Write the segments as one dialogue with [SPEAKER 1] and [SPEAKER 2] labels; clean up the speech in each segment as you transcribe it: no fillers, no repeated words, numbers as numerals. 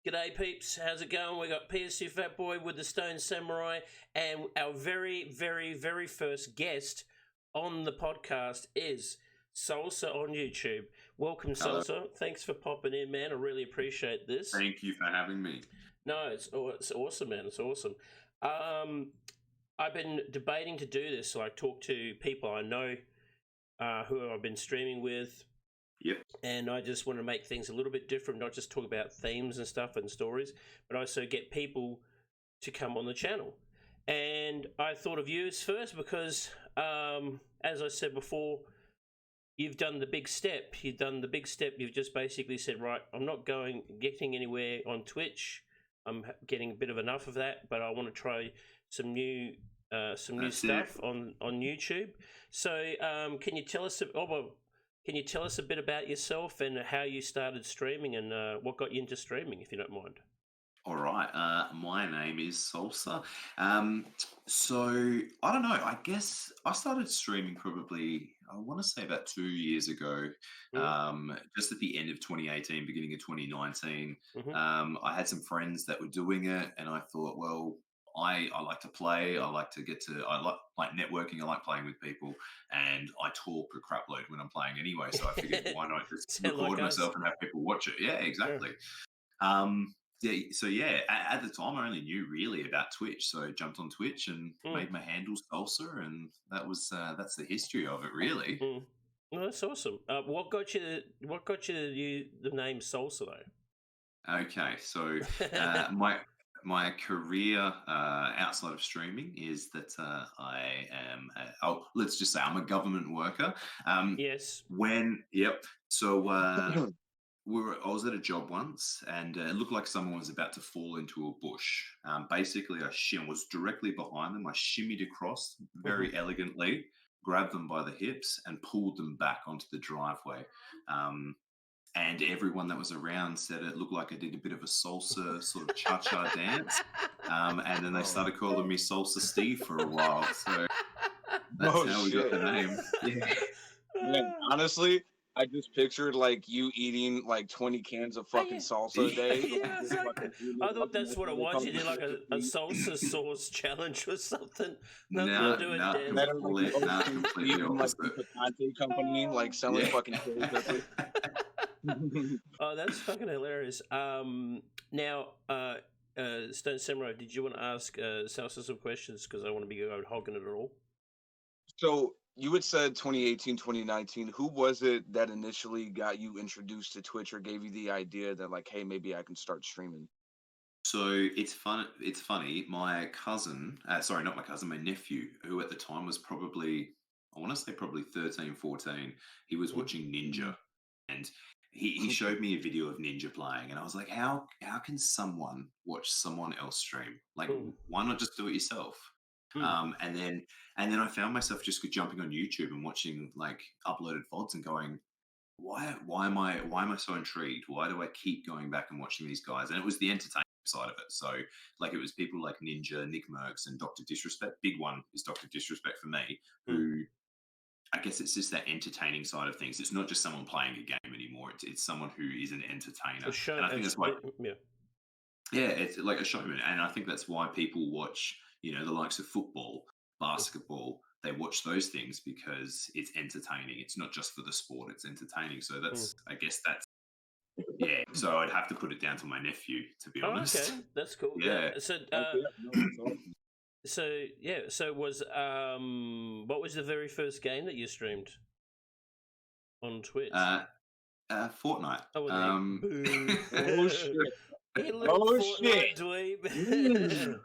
[SPEAKER 1] G'day peeps, how's it going? We got PSU Fat Boy with the Stone Samurai, and our very, very, very first guest on the podcast is Salsah on YouTube. Welcome,
[SPEAKER 2] Hello.
[SPEAKER 1] Salsah. Thanks for popping in, man. I really appreciate this.
[SPEAKER 2] Thank you for having me.
[SPEAKER 1] No, it's awesome, man. It's awesome. I've been debating to do this, like talk to people I know who I've been streaming with.
[SPEAKER 2] Yep.
[SPEAKER 1] And I just want to make things a little bit different, not just talk about themes and stuff and stories, but also get people to come on the channel. And I thought of you as first because, as I said before, you've done the big step. You've just basically said, right, I'm not getting anywhere on Twitch. I'm getting a bit of enough of that, but I want to try some new stuff on YouTube. So, can you tell us? Can you tell us a bit about yourself and how you started streaming and what got you into streaming, if you don't mind?
[SPEAKER 2] All right. My name is Salsah. So I don't know. I guess I started streaming probably, I want to say about 2 years ago, just at the end of 2018, beginning of 2019. I had some friends that were doing it, and I thought, well, I like to play. I like networking. I like playing with people, and I talk a crap load when I'm playing anyway. So I figured, why not just record myself and have people watch it? Yeah, exactly. At the time I only knew really about Twitch, so I jumped on Twitch and made my handle Salsah, and that's the history of it, really.
[SPEAKER 1] Well, that's awesome. What got you the name Salsah though?
[SPEAKER 2] Okay, so my career outside of streaming is that I am, let's just say I'm a government worker.
[SPEAKER 1] Yes.
[SPEAKER 2] So I was at a job once, and it looked like someone was about to fall into a bush. Basically, I was directly behind them. I shimmied across very elegantly, grabbed them by the hips, and pulled them back onto the driveway. And everyone that was around said it looked like I did a bit of a salsa sort of cha-cha dance. And then they started calling me Salsa Steve for a while. So that's how we got the name.
[SPEAKER 3] Yeah, honestly, I just pictured like you eating like 20 cans of fucking salsa a day.
[SPEAKER 1] Yeah, I thought that's what it was. You did like a salsa sauce challenge or something. Nothing to do with dance.
[SPEAKER 2] Completely
[SPEAKER 3] like a Picante company, like selling fucking cans.
[SPEAKER 1] Oh, that's fucking hilarious. Now, Stone Samurai, did you want to ask Salsah some questions? Because I want to be hogging it all.
[SPEAKER 3] So you had said 2018, 2019. Who was it that initially got you introduced to Twitch or gave you the idea that like, hey, maybe I can start streaming?
[SPEAKER 2] So it's funny. My cousin, sorry, not my cousin, my nephew, who at the time was probably, I want to say probably 13, 14, he was watching Ninja. And he showed me a video of Ninja playing, and I was like, how can someone watch someone else stream? Like, why not just do it yourself? And then I found myself just jumping on YouTube and watching like uploaded VODs and going, why am I so intrigued? Why do I keep going back and watching these guys? And it was the entertainment side of it. So like it was people like Ninja, Nick Merckx, and Dr. Disrespect. Big one is Dr. Disrespect for me, who I guess it's just that entertaining side of things. It's not just someone playing a game anymore. It's someone who is an entertainer. And I think that's why, it's like a showman. And I think that's why people watch, the likes of football, basketball. They watch those things because it's entertaining. It's not just for the sport. It's entertaining. So I guess that's, So I'd have to put it down to my nephew, to be honest.
[SPEAKER 1] Okay, that's cool.
[SPEAKER 2] Yeah.
[SPEAKER 1] So was what was the very first game that you streamed on Twitch?
[SPEAKER 2] Fortnite.
[SPEAKER 3] Oh shit!
[SPEAKER 1] Fortnite dweeb.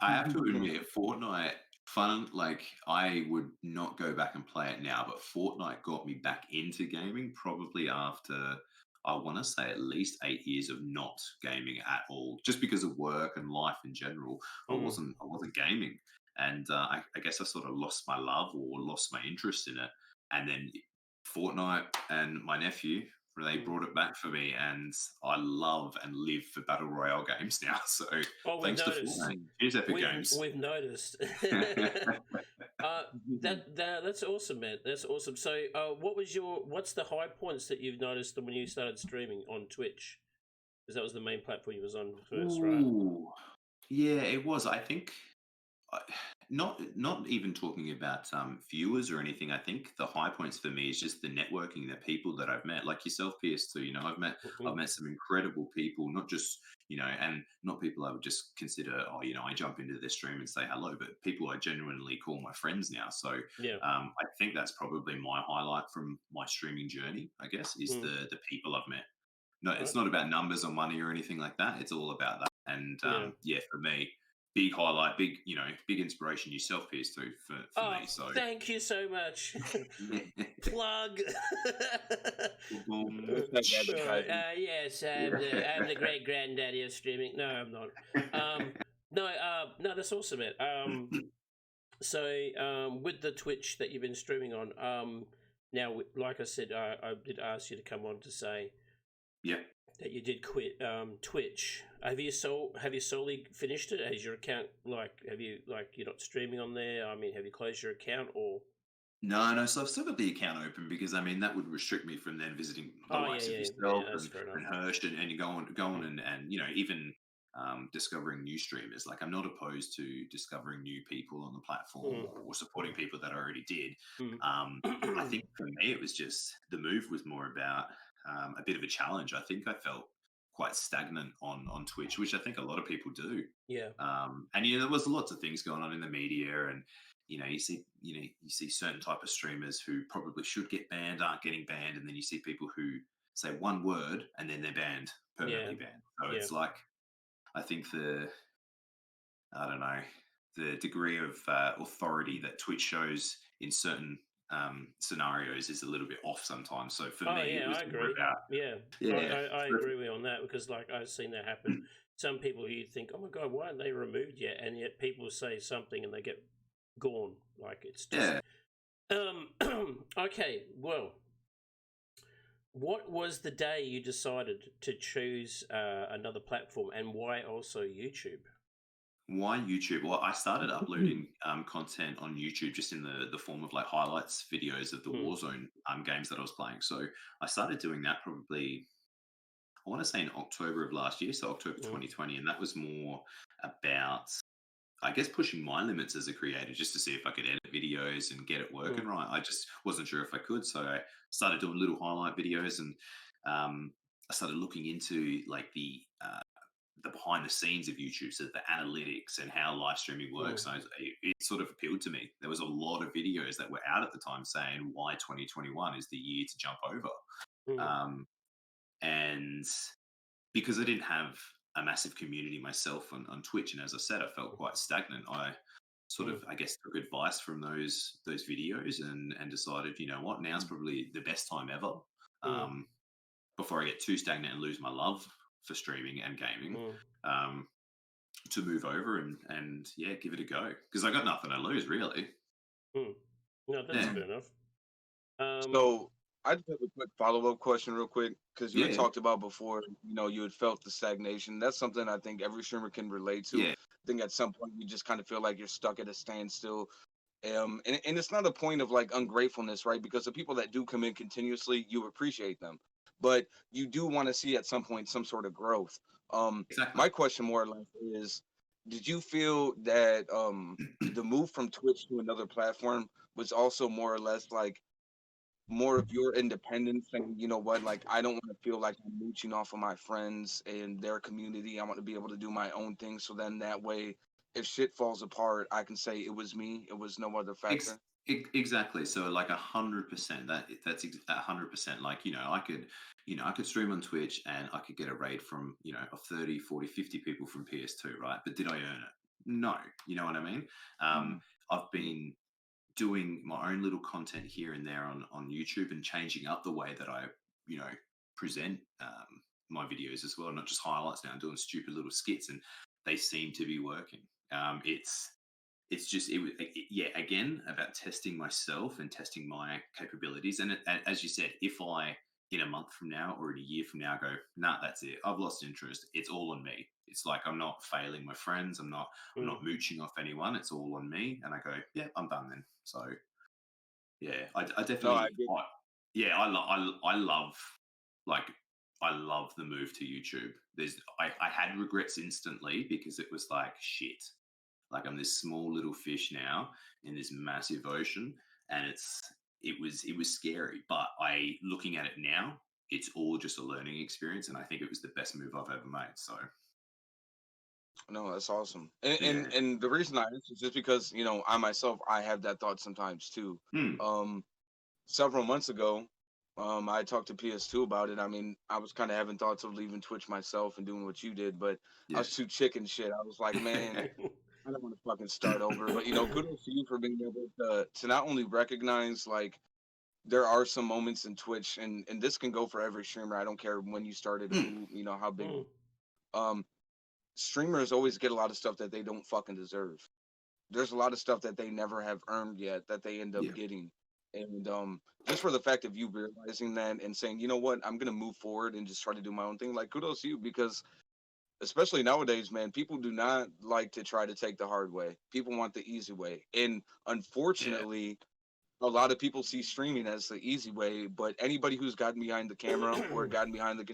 [SPEAKER 2] I have to admit, Fortnite fun. Like I would not go back and play it now, but Fortnite got me back into gaming probably after, I want to say, at least 8 years of not gaming at all, just because of work and life in general. I wasn't gaming, and I guess I sort of lost my love or lost my interest in it. And then Fortnite and my nephew, they brought it back for me, and I love and live for battle royale games now. So thanks to Fortnite. Here's Epic Games.
[SPEAKER 1] We've noticed. That's awesome, man. That's awesome. So, what's the high points that you've noticed when you started streaming on Twitch? because that was the main platform you was on first, right?
[SPEAKER 2] Ooh, yeah, it was. I think I- not even talking about viewers or anything. I think the high points for me is just the networking, the people that I've met, like yourself, PS2. You know, I've
[SPEAKER 1] Mhm.
[SPEAKER 2] met some incredible people, not just and not people I would just consider. Oh, I jump into their stream and say hello, but people I genuinely call my friends now. So
[SPEAKER 1] Yeah.
[SPEAKER 2] I think that's probably my highlight from my streaming journey. I guess is
[SPEAKER 1] Mm.
[SPEAKER 2] the people I've met. No,
[SPEAKER 1] Right.
[SPEAKER 2] it's not about numbers or money or anything like that. It's all about that. And
[SPEAKER 1] Yeah.
[SPEAKER 2] yeah, for me, big highlight, big inspiration yourself, PS2 for
[SPEAKER 1] Oh,
[SPEAKER 2] me. So
[SPEAKER 1] thank you so much. Plug.
[SPEAKER 2] boom.
[SPEAKER 3] Hashtag advertising.
[SPEAKER 1] Yes, I'm the
[SPEAKER 2] Yeah.
[SPEAKER 1] great granddaddy of streaming. No, I'm not. No, that's awesome, man. With the Twitch that you've been streaming on, now, like I said, I did ask you to come on to say
[SPEAKER 2] Yeah.
[SPEAKER 1] that you did quit Twitch. Have you solely finished it? Has your account you're not streaming on there? I mean, have you closed your account or?
[SPEAKER 2] No, no. So I've still got the account open because I mean that would restrict me from then visiting the
[SPEAKER 1] Oh yeah,
[SPEAKER 2] likes of
[SPEAKER 1] yeah,
[SPEAKER 2] yourself
[SPEAKER 1] yeah. That's fair enough.
[SPEAKER 2] and Hirsch and going and even discovering new streamers. Like I'm not opposed to discovering new people on the platform
[SPEAKER 1] Mm,
[SPEAKER 2] or supporting people that I already did. I
[SPEAKER 1] mm.
[SPEAKER 2] think for me it was just the move was more about a bit of a challenge. I think I felt quite stagnant on Twitch, which I think a lot of people do.
[SPEAKER 1] Yeah,
[SPEAKER 2] And there was lots of things going on in the media and you see certain type of streamers who probably should get banned aren't getting banned, and then you see people who say one word and then they're banned,
[SPEAKER 1] yeah,
[SPEAKER 2] permanently banned. So
[SPEAKER 1] yeah.
[SPEAKER 2] it's like I think I don't know the degree of authority that Twitch shows in certain scenarios is a little bit off sometimes. So for
[SPEAKER 1] Oh
[SPEAKER 2] me, it
[SPEAKER 1] yeah,
[SPEAKER 2] was
[SPEAKER 1] I
[SPEAKER 2] more
[SPEAKER 1] agree.
[SPEAKER 2] about
[SPEAKER 1] Yeah,
[SPEAKER 2] yeah.
[SPEAKER 1] I agree with you on that because like I've seen that happen. Some people you think, oh my god, why aren't they removed yet? And yet people say something and they get gone. Like it's just
[SPEAKER 2] Yeah,
[SPEAKER 1] okay. Well, what was the day you decided to choose another platform and why also YouTube?
[SPEAKER 2] why YouTube? Well, I started uploading content on YouTube just in the form of like highlights videos of the
[SPEAKER 1] Mm,
[SPEAKER 2] Warzone games that I was playing. So I started doing that probably I want to say in October of last year, so October
[SPEAKER 1] mm,
[SPEAKER 2] 2020, and that was more about I guess pushing my limits as a creator just to see if I could edit videos and get it working
[SPEAKER 1] mm,
[SPEAKER 2] right. I just wasn't sure if I could, so I started doing little highlight videos and I started looking into like the behind the scenes of YouTube, so the analytics and how live streaming
[SPEAKER 1] mm,
[SPEAKER 2] works. And it sort of appealed to me. There was a lot of videos that were out at the time saying why 2021 is the year to jump over.
[SPEAKER 1] mm,
[SPEAKER 2] Um, and because I didn't have a massive community myself on Twitch, and as I said, I felt quite stagnant. I sort
[SPEAKER 1] mm,
[SPEAKER 2] of, I guess, took advice from those videos and decided, you know what, now's probably the best time ever.
[SPEAKER 1] mm,
[SPEAKER 2] Um, Before I get too stagnant and lose my love for streaming and gaming.
[SPEAKER 1] mm,
[SPEAKER 2] Um, to move over and yeah, give it a go because I got nothing to lose really.
[SPEAKER 1] mm. No, that's
[SPEAKER 2] Yeah,
[SPEAKER 1] fair enough. Um,
[SPEAKER 3] So I just have a quick follow-up question, real quick, because you had
[SPEAKER 2] yeah,
[SPEAKER 3] talked about before, you had felt the stagnation. That's something I think every streamer can relate to.
[SPEAKER 2] yeah,
[SPEAKER 3] I think at some point you just kind of feel like you're stuck at a standstill. And it's not a point of like ungratefulness, right? Because the people that do come in continuously, you appreciate them, but you do want to see at some point some sort of growth.
[SPEAKER 2] exactly.
[SPEAKER 3] My question more or less is, did you feel that the move from Twitch to another platform was also more or less like more of your independence saying, you know what, like I don't want to feel like I'm mooching off of my friends and their community. I want to be able to do my own thing. So then that way, if shit falls apart, I can say it was me. It was no other
[SPEAKER 2] Ex-
[SPEAKER 3] factor.
[SPEAKER 2] exactly. So like 100%. That's 100%. Like I could stream on Twitch and I could get a raid from of 30, 40, 50 people from PS2, right? But did I earn it? No. You know what I mean?
[SPEAKER 3] Mm,
[SPEAKER 2] I've been doing my own little content here and there on YouTube and changing up the way that I you know present my videos as well, not just highlights now. I'm doing stupid little skits and they seem to be working. It's just yeah, again about testing myself and testing my capabilities and as you said, if I in a month from now or in a year from now go nah, that's it, I've lost interest, it's all on me. It's like I'm not failing my friends, I'm
[SPEAKER 1] mm,
[SPEAKER 2] not mooching off anyone, it's all on me, and I go yeah, I'm done then. So yeah, I
[SPEAKER 3] no, I
[SPEAKER 2] definitely
[SPEAKER 3] get.
[SPEAKER 2] yeah, I love like I love the move to YouTube. I had regrets instantly because it was like shit. Like I'm this small little fish now in this massive ocean, and it was scary. But looking at it now, it's all just a learning experience, and I think it was the best move I've ever made. So
[SPEAKER 3] No, that's awesome. And,
[SPEAKER 2] yeah.
[SPEAKER 3] and the reason I ask is just because, I myself, I have that thought sometimes too.
[SPEAKER 2] Hmm.
[SPEAKER 3] Several months ago, I talked to PS2 about it. I mean, I was kind of having thoughts of leaving Twitch myself and doing what you did, but I
[SPEAKER 2] Yeah.
[SPEAKER 3] was too chicken shit. I was like, man, I don't want to fucking start over. But kudos to you for being able to not only recognize like there are some moments in Twitch, and this can go for every streamer. I don't care when you started, who, how big. Um, Streamers always get a lot of stuff that they don't fucking deserve. There's a lot of stuff that they never have earned yet that they end up
[SPEAKER 2] Yeah.
[SPEAKER 3] getting. And just for the fact of you realizing that and saying, you know what, I'm gonna move forward and just try to do my own thing, like kudos to you, because especially nowadays, man, people do not like to try to take the hard way. People want the easy way. And unfortunately, a lot of people see streaming as the easy way, but anybody who's gotten behind the camera or gotten behind the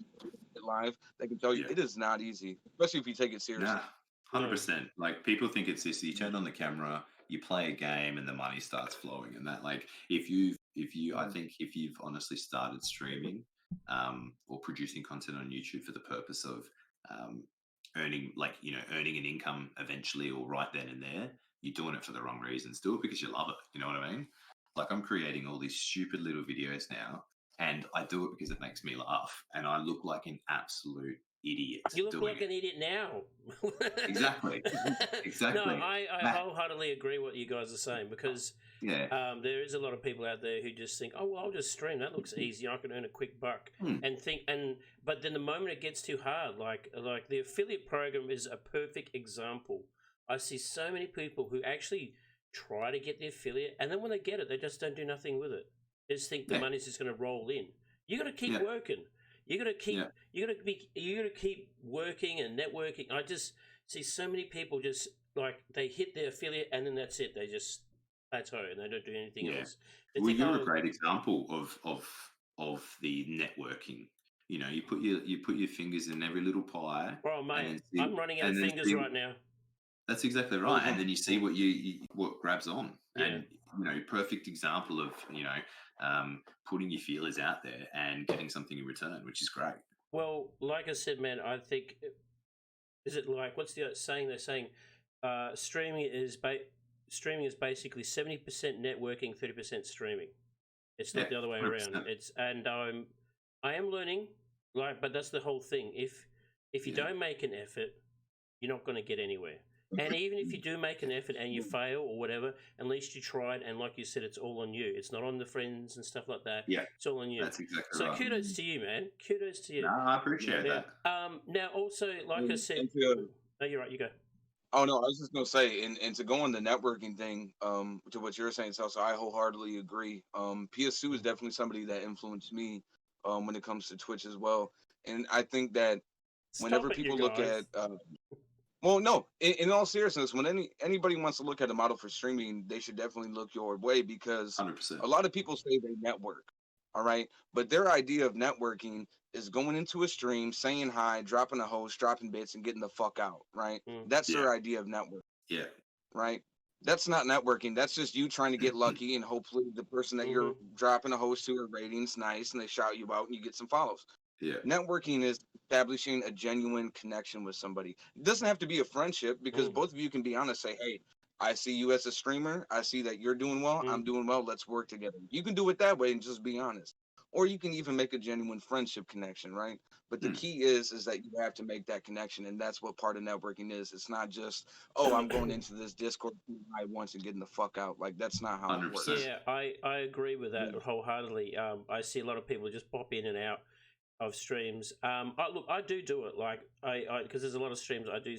[SPEAKER 3] live, they can tell you
[SPEAKER 2] Yeah.
[SPEAKER 3] it is not easy, especially if you take it seriously.
[SPEAKER 2] Nah, 100%. Like people think it's this. You turn on the camera, you play a game, and the money starts flowing. And that, like, I think if you've honestly started streaming, or producing content on YouTube for the purpose of earning, earning an income eventually, or right then and there, you're doing it for the wrong reasons. Do it because you love it. You know what I mean? Like I'm creating all these stupid little videos now, and I do it because it makes me laugh, and I look like an absolute idiot.
[SPEAKER 1] You look like an idiot now.
[SPEAKER 2] Exactly.
[SPEAKER 1] No, I wholeheartedly agree what you guys are saying, because there is a lot of people out there who just think, oh, well, I'll just stream. That looks easy. I can earn a quick buck. But then the moment it gets too hard, like the affiliate program is a perfect example. I see so many people who actually try to get the affiliate, and then when they get it, they just don't do nothing with it. They just think the money's just going to roll in. You got to keep working. You got to keep. You got to keep working and networking. I just see so many people just like they hit their affiliate and then that's it. They just plateau and they don't do anything else.
[SPEAKER 2] Well, you're a great example of the networking. You put your fingers in every little pie.
[SPEAKER 1] Oh mate, I'm running out of fingers right now.
[SPEAKER 2] That's exactly right, and then you see what grabs on, and perfect example of putting your feelers out there and getting something in return, which is great.
[SPEAKER 1] Well, like I said, man, I think is it like what's the saying? They're saying streaming is basically 70% networking, 30% streaming. It's not the other way 100%. Around. I am learning, but that's the whole thing. If you don't make an effort, you're not going to get anywhere. And even if you do make an effort and you fail or whatever, at least you tried. And like you said, it's all on you. It's not on the friends and stuff like that.
[SPEAKER 2] Yeah,
[SPEAKER 1] it's all on you.
[SPEAKER 2] That's exactly
[SPEAKER 1] right.
[SPEAKER 2] So
[SPEAKER 1] kudos to you, man. Kudos to you.
[SPEAKER 2] No, I appreciate that.
[SPEAKER 1] Now, also, like I said, no, you're right. You go.
[SPEAKER 3] Oh no, I was just gonna say, and to go on the networking thing, to what you're saying, Salsa, I wholeheartedly agree. PS2 is definitely somebody that influenced me, when it comes to Twitch as well. And I think that whenever people look at, well, no, in all seriousness, when anybody wants to look at a model for streaming, they should definitely look your way, because
[SPEAKER 2] 100%.
[SPEAKER 3] a lot of people say they network, all right, but their idea of networking is going into a stream, saying hi, dropping a host, dropping bits, and getting the fuck out, right? That's their idea of network.
[SPEAKER 2] Yeah.
[SPEAKER 3] Right? That's not networking. That's just you trying to get lucky, and hopefully the person that you're dropping a host to, a rating's nice, and they shout you out, and you get some follows.
[SPEAKER 2] Yeah.
[SPEAKER 3] Networking is establishing a genuine connection with somebody. It doesn't have to be a friendship, because both of you can be honest, say, hey, I see you as a streamer. I see that you're doing well. I'm doing well. Let's work together. You can do it that way and just be honest. Or you can even make a genuine friendship connection, right? But the key is that you have to make that connection, and that's what part of networking is. It's not just, oh, I'm going into this Discord I once and getting the fuck out. Like, that's not how
[SPEAKER 2] 100%.
[SPEAKER 3] it works.
[SPEAKER 1] Yeah, I agree with that wholeheartedly. I see a lot of people just pop in and out of streams. I do it. Like I because there's a lot of streams I do,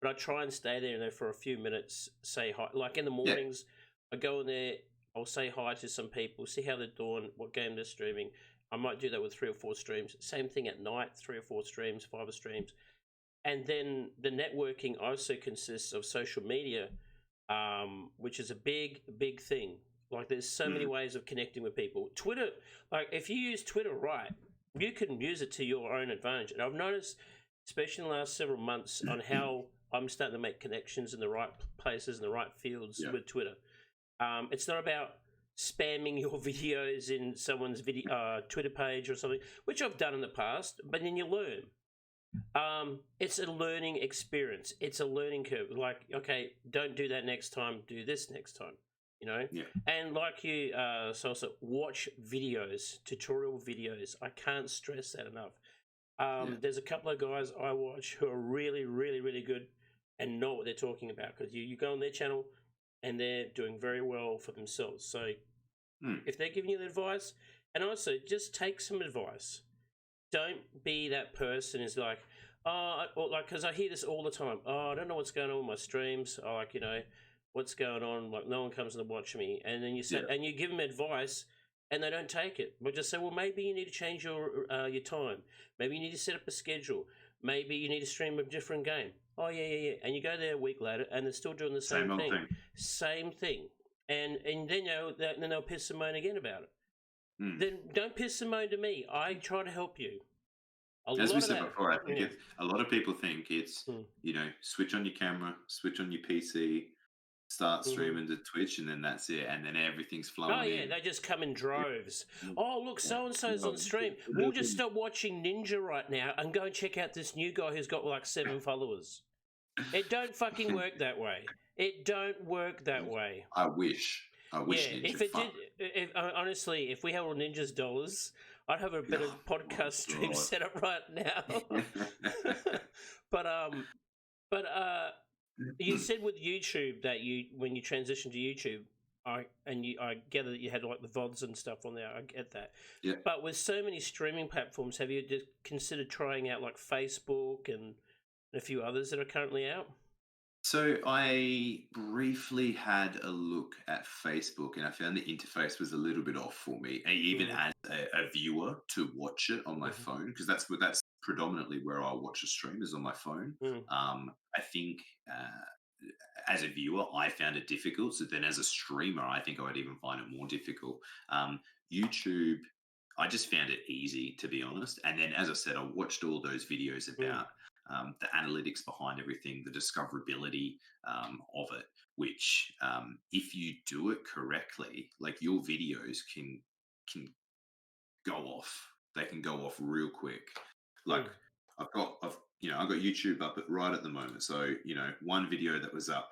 [SPEAKER 1] but I try and stay there for a few minutes, say hi. Like in the mornings, I go in there. I'll say hi to some people, see how they're doing, what game they're streaming. I might do that with 3 or 4 streams. Same thing at night, 3 or 4 streams, 5 streams. And then the networking also consists of social media, which is a big, big thing. Like there's so many ways of connecting with people. Twitter, like if you use Twitter right, you can use it to your own advantage. And I've noticed, especially in the last several months, on how I'm starting to make connections in the right places, in the right fields with Twitter. It's not about spamming your videos in someone's Twitter page or something, which I've done in the past, but then you learn. It's a learning experience. It's a learning curve. Like, okay, don't do that next time. Do this next time. You know?
[SPEAKER 2] Yeah.
[SPEAKER 1] And like you, salsah, watch videos, tutorial videos. I can't stress that enough. There's a couple of guys I watch who are really, really, really good and know what they're talking about, because you go on their channel and they're doing very well for themselves. So if they're giving you the advice, and also just take some advice. Don't be that person who's like, because I hear this all the time. Oh, I don't know what's going on with my streams. Oh, like, you know, what's going on? Like, no one comes to watch me. And then you say, and you give them advice, and they don't take it. But just say, well, maybe you need to change your time. Maybe you need to set up a schedule. Maybe you need to stream a different game. Oh, yeah. And you go there a week later, and they're still doing the same thing. Same thing. And then then they'll piss and moan again about it. Then don't piss and moan to me. I try to help you.
[SPEAKER 2] As we said before, I think a lot of people think it's, you know, switch on your camera, switch on your PC, start streaming to Twitch, and then that's it. And then everything's flowing in.
[SPEAKER 1] Oh, yeah, they just come in droves. Oh, look, so-and-so's on stream. We'll just stop watching Ninja right now and go and check out this new guy who's got like 7 followers. It don't fucking work that way. It don't work that way.
[SPEAKER 2] I wish.
[SPEAKER 1] Ninja honestly, if we had all Ninja's dollars, I'd have a better podcast stream set up right now. But you said with YouTube that when you transitioned to YouTube, I gather that you had like the VODs and stuff on there. I get that.
[SPEAKER 2] Yeah.
[SPEAKER 1] But with so many streaming platforms, have you just considered trying out like Facebook and a few others that are currently out?
[SPEAKER 2] So I briefly had a look at Facebook, and I found the interface was a little bit off for me, even as a viewer to watch it on my phone, because that's predominantly where I watch a stream, is on my phone. I think as a viewer, I found it difficult. So then as a streamer, I think I would even find it more difficult. YouTube, I just found it easy, to be honest. And then, as I said, I watched all those videos about the analytics behind everything, the discoverability of it, which if you do it correctly, like your videos can go off. They can go off real quick. Like I've got YouTube up right at the moment. So, you know, one video that was up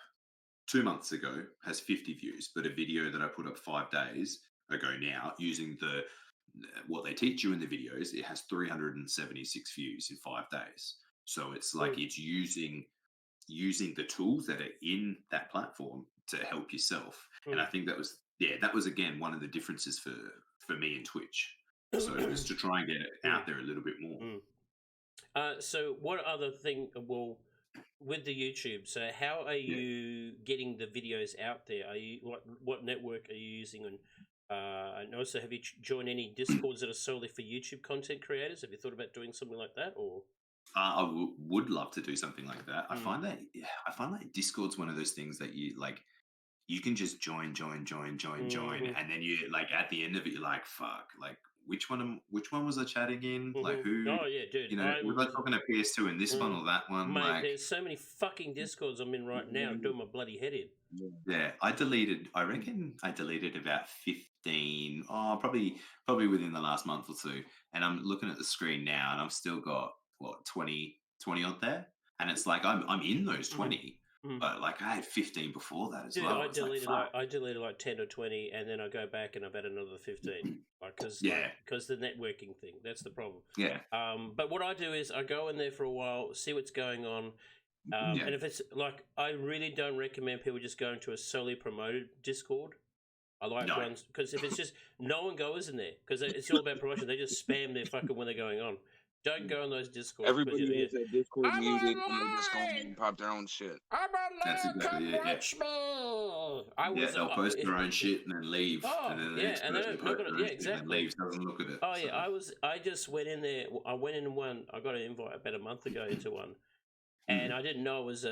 [SPEAKER 2] 2 months ago has 50 views, but a video that I put up 5 days ago now, using what they teach you in the videos, it has 376 views in 5 days. So it's like it's using the tools that are in that platform to help yourself. And I think that was again one of the differences for me in Twitch. So it was to try and get it out there a little bit more.
[SPEAKER 1] So what other thing? Well, with the YouTube, so how are you getting the videos out there? Are you what network are you using? And also, have you joined any Discords that are solely for YouTube content creators? Have you thought about doing something like that, or?
[SPEAKER 2] I would love to do something like that. I find that Discord's one of those things that you like. You can just join, and then you like at the end of it, you're like, "Fuck!" Like, which one was I chatting in? Like, who?
[SPEAKER 1] Oh yeah, dude.
[SPEAKER 2] You know, was I talking to PS2 in this one or that one?
[SPEAKER 1] Mate,
[SPEAKER 2] like,
[SPEAKER 1] there's so many fucking Discords I'm in right now, doing my bloody head in.
[SPEAKER 2] Yeah, I reckon I deleted about 15. Oh, probably within the last month or two. And I'm looking at the screen now, and I've still got 20 odd there, and it's like I'm in those 20, but like I had 15 before that as well.
[SPEAKER 1] I deleted like 10 or 20, and then I go back and I've had another 15, because the networking thing, that's the problem. But what I do is I go in there for a while, see what's going on, and if it's like, I really don't recommend people just going to a solely promoted Discord. I like ones, because if it's just no one goes in there, because it's all about promotion, they just spam their fucking when they're going on. Don't go on those Discords.
[SPEAKER 3] Everybody has that Discord music, and they just go and pop their own shit.
[SPEAKER 2] That's exactly it. They'll post their own shit and then leave. And then the next person posts their own shit and leaves, doesn't look at it.
[SPEAKER 1] Oh yeah, I just went in there. I went in one. I got an invite about a month ago into one, and I didn't know it was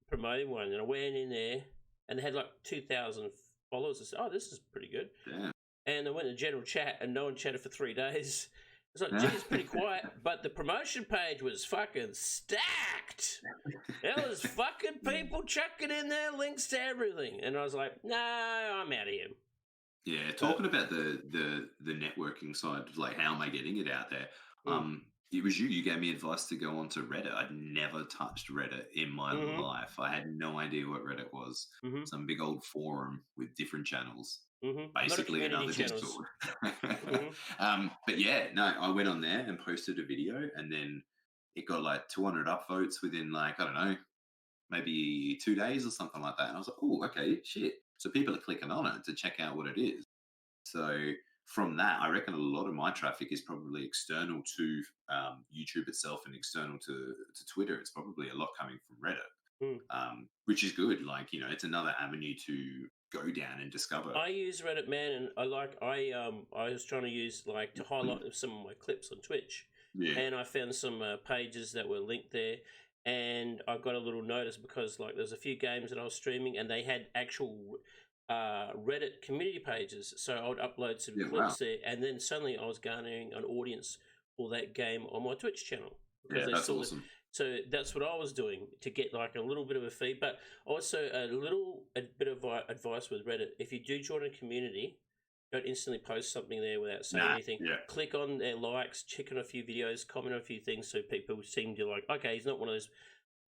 [SPEAKER 1] promoting one. And I went in there, and they had like 2,000 followers. I said, "Oh, this is pretty good."
[SPEAKER 2] Damn.
[SPEAKER 1] And I went to general chat, and no one chatted for 3 days. It's like, gee, it's pretty quiet, but the promotion page was fucking stacked. There was fucking people chucking in their links to everything, and I was like, no, I'm out of here.
[SPEAKER 2] Yeah, talking about the networking side of like how am I getting it out there? It was you. You gave me advice to go onto Reddit. I'd never touched Reddit in my life. I had no idea what Reddit was. Some big old forum with different channels. Basically another Discord. But yeah, no, I went on there and posted a video, and then it got like 200 upvotes within like, I don't know, maybe 2 days or something like that. And I was like, oh, okay, shit. So people are clicking on it to check out what it is. So from that, I reckon a lot of my traffic is probably external to YouTube itself and external to Twitter. It's probably a lot coming from Reddit, which is good. Like, you know, it's another avenue to go down and discover.
[SPEAKER 1] I use Reddit, man, and I was trying to use like to highlight some of my clips on Twitch, and I found some pages that were linked there. And I got a little notice because like there's a few games that I was streaming and they had actual Reddit community pages. So I would upload some clips there, and then suddenly I was garnering an audience for that game on my Twitch channel.
[SPEAKER 2] Yeah, that's awesome.
[SPEAKER 1] So that's what I was doing to get like a little bit of a feed, but also a bit of advice with Reddit. If you do join a community, don't instantly post something there without saying anything. Click on their likes, check on a few videos, comment on a few things so people seem to like, okay, he's not one of those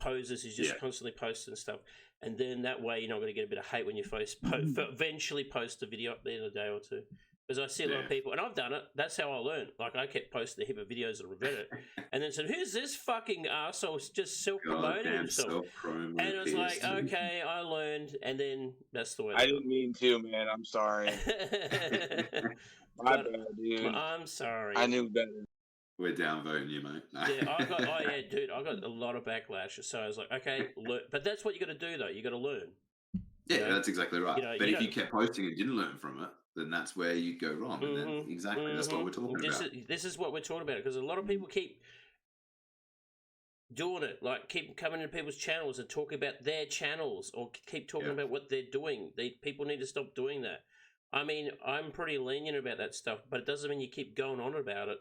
[SPEAKER 1] posers who's just constantly posting stuff. And then that way you're not going to get a bit of hate when you eventually post a video up there in a day or two. Because I see a lot of people, and I've done it, that's how I learned. Like, I kept posting a heap of videos on Reddit, and then said, who's this fucking arsehole just self-promoting himself? And I was like, okay, I learned, and then that's the way.
[SPEAKER 3] I didn't mean to, man. I'm sorry. My bad, dude.
[SPEAKER 1] I'm sorry.
[SPEAKER 3] I knew better.
[SPEAKER 2] We're downvoting you, mate.
[SPEAKER 1] Yeah, I got a lot of backlash. So I was like, okay, but that's what you got to do, though. You got to learn.
[SPEAKER 2] Yeah, you know? That's exactly right. You know, but if you kept posting and didn't learn from it, then that's where you go wrong. And then that's what we're talking about.
[SPEAKER 1] This is what we're talking about, because a lot of people keep doing it, like keep coming into people's channels and talking about their channels, or keep talking about what they're doing. People need to stop doing that. I mean, I'm pretty lenient about that stuff, but it doesn't mean you keep going on about it.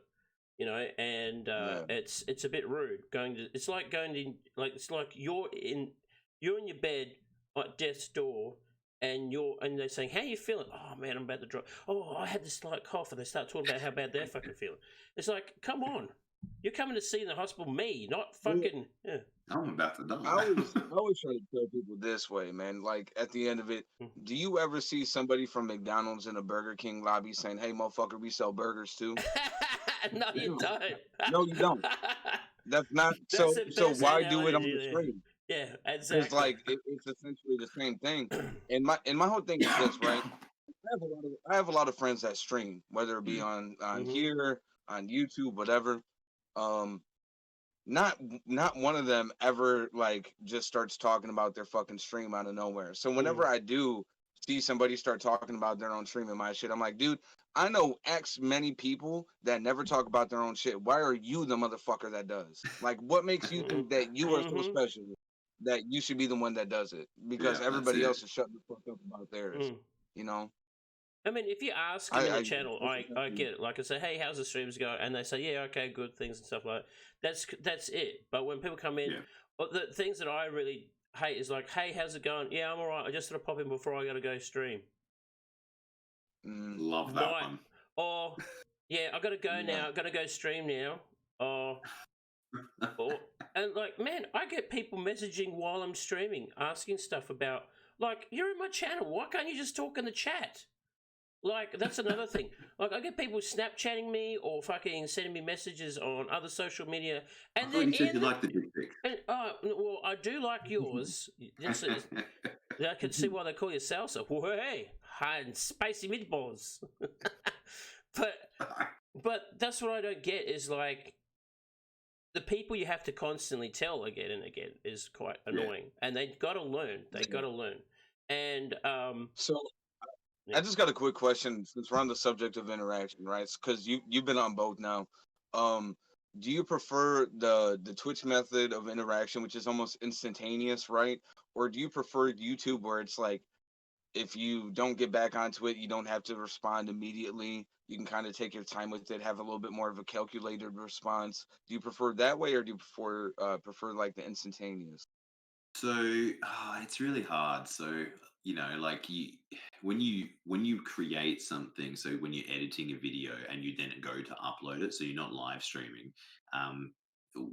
[SPEAKER 1] You know, and it's a bit rude. It's like you're in your bed at death's door, and they're saying, how you feeling? Oh man, I'm about to drop. Oh, I had this slight cough, and they start talking about how bad they're fucking feeling. It's like, come on, you're coming to see in the hospital me, not fucking. Yeah.
[SPEAKER 2] I'm about to die.
[SPEAKER 3] I always try to tell people this way, man. Like at the end of it, do you ever see somebody from McDonald's in a Burger King lobby saying, "Hey, motherfucker, we sell burgers too"?
[SPEAKER 1] No, you don't.
[SPEAKER 3] No, you don't. That's not. So why do it on the screen?
[SPEAKER 1] Yeah, exactly.
[SPEAKER 3] It's like it's essentially the same thing. And my whole thing is this, right? I have a lot of friends that stream, whether it be on here, on YouTube, whatever. Not one of them ever like just starts talking about their fucking stream out of nowhere. So whenever I do see somebody start talking about their own stream and my shit, I'm like, dude, I know X many people that never talk about their own shit. Why are you the motherfucker that does? Like, what makes you think that you are so special that you should be the one that does it? Because everybody else is shutting the fuck up about theirs. You know?
[SPEAKER 1] I mean, if you ask them in the channel, I get it. Like I say, hey, how's the streams go? And they say, yeah, okay, good things and stuff like that. That's it. But when people come in, the things that I really hate is like, hey, how's it going? Yeah, I'm all right. I just sort of pop in before I got to go stream.
[SPEAKER 2] Love that one.
[SPEAKER 1] Or, yeah, I got to go now. I got to go stream now. And like, man, I get people messaging while I'm streaming, asking stuff about, like, you're in my channel. Why can't you just talk in the chat? Like, that's another thing. Like, I get people Snapchatting me or fucking sending me messages on other social media. And then
[SPEAKER 2] you said you like the dick pic.
[SPEAKER 1] Well, I do like yours. I can see why they call you salsah. Well, hey, and spicy meatballs. But that's what I don't get is like the people you have to constantly tell again and again is quite annoying, and they got to learn. And
[SPEAKER 3] so. I just got a quick question since we're on the subject of interaction, right? Because you've been on both now. Do you prefer the Twitch method of interaction, which is almost instantaneous, right? Or do you prefer YouTube where it's like if you don't get back onto it, you don't have to respond immediately. You can kind of take your time with it, have a little bit more of a calculated response. Do you prefer that way, or do you prefer like the instantaneous?
[SPEAKER 2] So it's really hard. So like when you create something, so when you're editing a video and you then go to upload it, so you're not live streaming, um, w-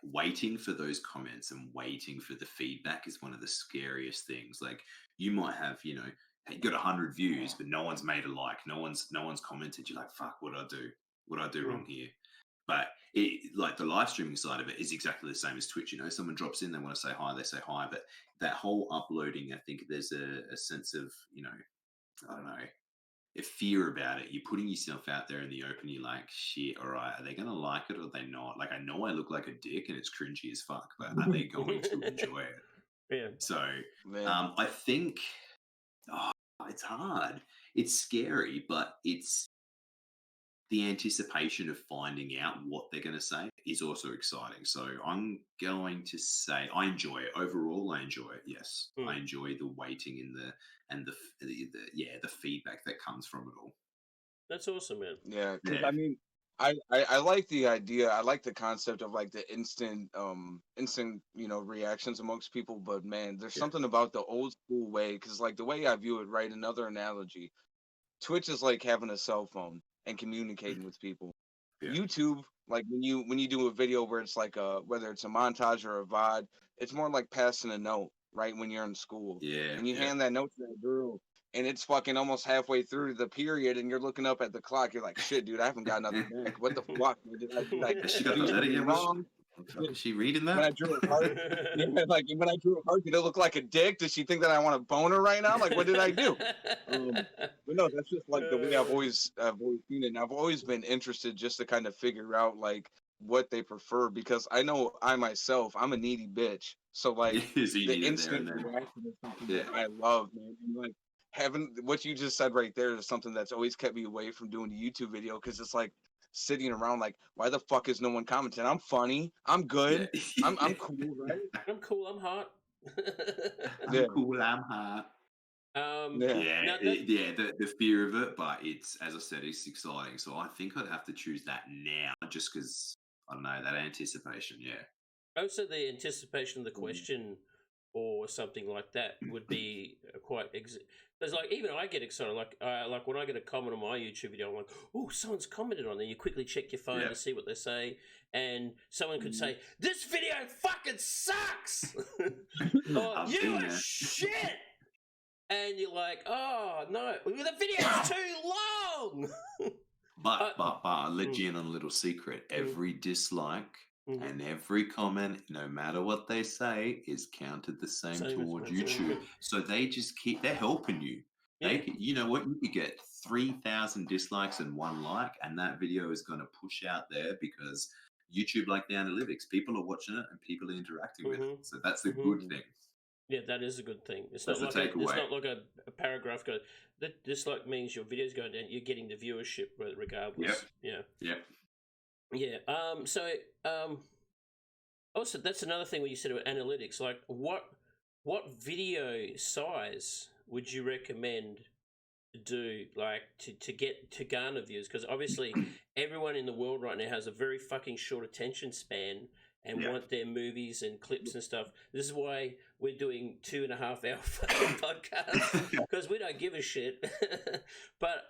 [SPEAKER 2] waiting for those comments and waiting for the feedback is one of the scariest things. Like you might have, hey, you got 100 views, but no one's made a like, no one's commented. You're like, fuck, what do I do? What do I do wrong here? But like the live streaming side of it is exactly the same as Twitch. Someone drops in, they want to say hi, they say hi. But that whole uploading, I think there's a sense of, I don't know, a fear about it. You're putting yourself out there in the open. You're like, shit, all right, are they going to like it or are they not? Like, I know I look like a dick and it's cringy as fuck, but are they going to enjoy it?
[SPEAKER 1] Yeah.
[SPEAKER 2] So
[SPEAKER 3] Man.
[SPEAKER 2] I think it's hard. It's scary, but it's the anticipation of finding out what they're going to say is also exciting. So I'm going to say I enjoy it. Overall, I enjoy it. Yes, I enjoy the waiting and the feedback that comes from it all.
[SPEAKER 1] That's awesome, man.
[SPEAKER 3] Yeah, because
[SPEAKER 2] Yeah.
[SPEAKER 3] I mean, I like the idea. I like the concept of like the instant reactions amongst people. But man, there's
[SPEAKER 2] Yeah.
[SPEAKER 3] something about the old school way. Because like the way I view it, right? Another analogy: Twitch is like having a cell phone and communicating with people.
[SPEAKER 2] Yeah.
[SPEAKER 3] YouTube, like when you do a video where it's like whether it's a montage or a VOD, it's more like passing a note, right? When you're in school,
[SPEAKER 2] Yeah.
[SPEAKER 3] and you
[SPEAKER 2] Yeah.
[SPEAKER 3] hand that note to that girl, and it's fucking almost halfway through the period, and you're looking up at the clock. You're like, shit, dude, I haven't got nothing back. What the fuck?
[SPEAKER 2] Has she got the
[SPEAKER 3] do
[SPEAKER 2] letter?
[SPEAKER 3] something
[SPEAKER 2] Yeah.
[SPEAKER 3] wrong?
[SPEAKER 2] Is she reading
[SPEAKER 3] When I
[SPEAKER 2] that?
[SPEAKER 3] drew a heart, yeah, like when I drew a heart, did it look like a dick? Does she think that I want a boner right now? Like, what did I do? But no, that's just like the way I've always seen it, and I've always been interested just to kind of figure out like what they prefer because I know I myself I'm a needy bitch, so like
[SPEAKER 2] Yeah, so you
[SPEAKER 3] the
[SPEAKER 2] need it there and
[SPEAKER 3] instant
[SPEAKER 2] then.
[SPEAKER 3] reaction is something
[SPEAKER 2] Yeah.
[SPEAKER 3] that I love, man. And like having what you just said right there is something that's always kept me away from doing the YouTube video because it's like sitting around like, why the fuck is no one commenting? I'm funny, I'm good,
[SPEAKER 2] Yeah.
[SPEAKER 3] I'm cool, right?
[SPEAKER 1] I'm cool. I'm hot.
[SPEAKER 3] Yeah.
[SPEAKER 2] I'm cool. I'm hot.
[SPEAKER 3] Yeah.
[SPEAKER 2] Yeah,
[SPEAKER 1] Now
[SPEAKER 2] the fear of it, but it's, as I said, it's exciting. So I think I'd have to choose that now, just because I don't know that anticipation. Yeah,
[SPEAKER 1] also the anticipation of the
[SPEAKER 3] Mm.
[SPEAKER 1] question or something like that would be quite because like even I get excited like when I get a comment on my YouTube video I'm like, oh, someone's commented on it. You quickly check your phone
[SPEAKER 2] Yeah.
[SPEAKER 1] to see what they say, and someone could
[SPEAKER 3] Mhm.
[SPEAKER 1] say this video fucking sucks or
[SPEAKER 2] I've
[SPEAKER 1] you
[SPEAKER 2] been
[SPEAKER 1] are
[SPEAKER 2] there.
[SPEAKER 1] shit, and you're like, oh no, the video's too long.
[SPEAKER 2] But I'll let you in on a little secret.
[SPEAKER 1] Mm.
[SPEAKER 2] Every dislike
[SPEAKER 1] Mhm.
[SPEAKER 2] and every comment, no matter what they say, is counted the same
[SPEAKER 1] Same as
[SPEAKER 2] towards
[SPEAKER 1] mine.
[SPEAKER 2] YouTube. So they just they're helping you.
[SPEAKER 1] Yeah.
[SPEAKER 2] You know what? You could get 3,000 dislikes and 1 like, and that video is going to push out there because YouTube like the analytics. People are watching it and people are interacting with it. So that's the good thing.
[SPEAKER 1] Yeah, that is a good thing. It's
[SPEAKER 2] That's
[SPEAKER 1] not
[SPEAKER 2] the
[SPEAKER 1] like it's
[SPEAKER 2] takeaway.
[SPEAKER 1] not like a paragraph go. That this like means your video's going down. You're getting the viewership regardless.
[SPEAKER 2] Yep.
[SPEAKER 1] Yeah.
[SPEAKER 2] Yeah.
[SPEAKER 1] Yeah. So also that's another thing when you said about analytics. Like what video size would you recommend to do like to garner views? Because obviously everyone in the world right now has a very fucking short attention span and
[SPEAKER 2] Yeah.
[SPEAKER 1] want their movies and clips and stuff. This is why we're doing 2.5 hour fucking podcasts because we don't give a shit. But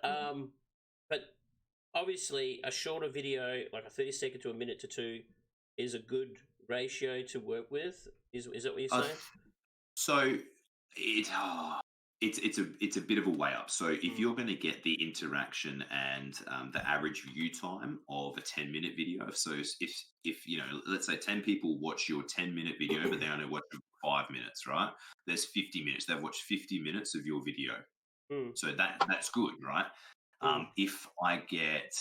[SPEAKER 1] obviously a shorter video, like a 30-second to a minute to 2, is a good ratio to work with. Is that what you're saying?
[SPEAKER 2] So it's a bit of a way up. So if you're going to get the interaction and the average view time of a 10-minute video, so if let's say 10 people watch your 10-minute video, but they only watch 5 minutes, right? There's 50 minutes. They've watched 50 minutes of your video, so that's good, right? If I get,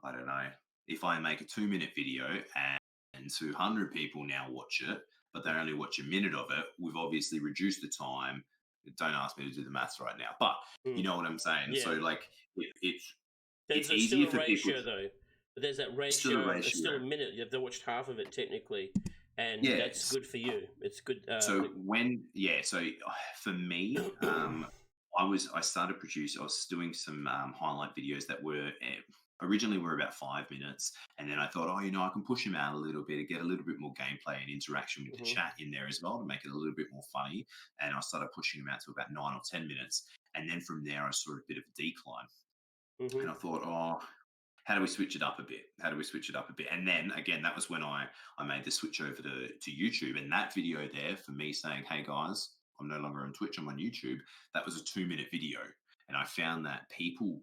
[SPEAKER 2] I don't know, if I make a 2-minute video and 200 people now watch it, but they only watch a minute of it, we've obviously reduced the time. Don't ask me to do the maths right now, but you know what I'm saying.
[SPEAKER 1] Yeah.
[SPEAKER 2] So like it's
[SPEAKER 1] There's
[SPEAKER 2] easier
[SPEAKER 1] still a
[SPEAKER 2] for
[SPEAKER 1] ratio
[SPEAKER 2] people.
[SPEAKER 1] though. But there's that ratio.
[SPEAKER 2] Still a
[SPEAKER 1] It's still a
[SPEAKER 2] ratio.
[SPEAKER 1] minute. They've watched half of it technically, and
[SPEAKER 2] Yeah,
[SPEAKER 1] that's good for you. It's good.
[SPEAKER 2] So for me, I started producing. I was doing some highlight videos that were originally were about 5 minutes, and then I thought, oh, I can push them out a little bit to get a little bit more gameplay and interaction with the
[SPEAKER 1] Mhm.
[SPEAKER 2] chat in there as well to make it a little bit more funny. And I started pushing them out to about 9 or 10 minutes, and then from there I saw a bit of a decline,
[SPEAKER 1] Mhm.
[SPEAKER 2] and I thought, oh, how do we switch it up a bit? How do we switch it up a bit? And then again, that was when I made the switch over to YouTube. And that video there for me saying, hey guys, I'm no longer on Twitch, I'm on YouTube, that was a 2 minute video. And I found that people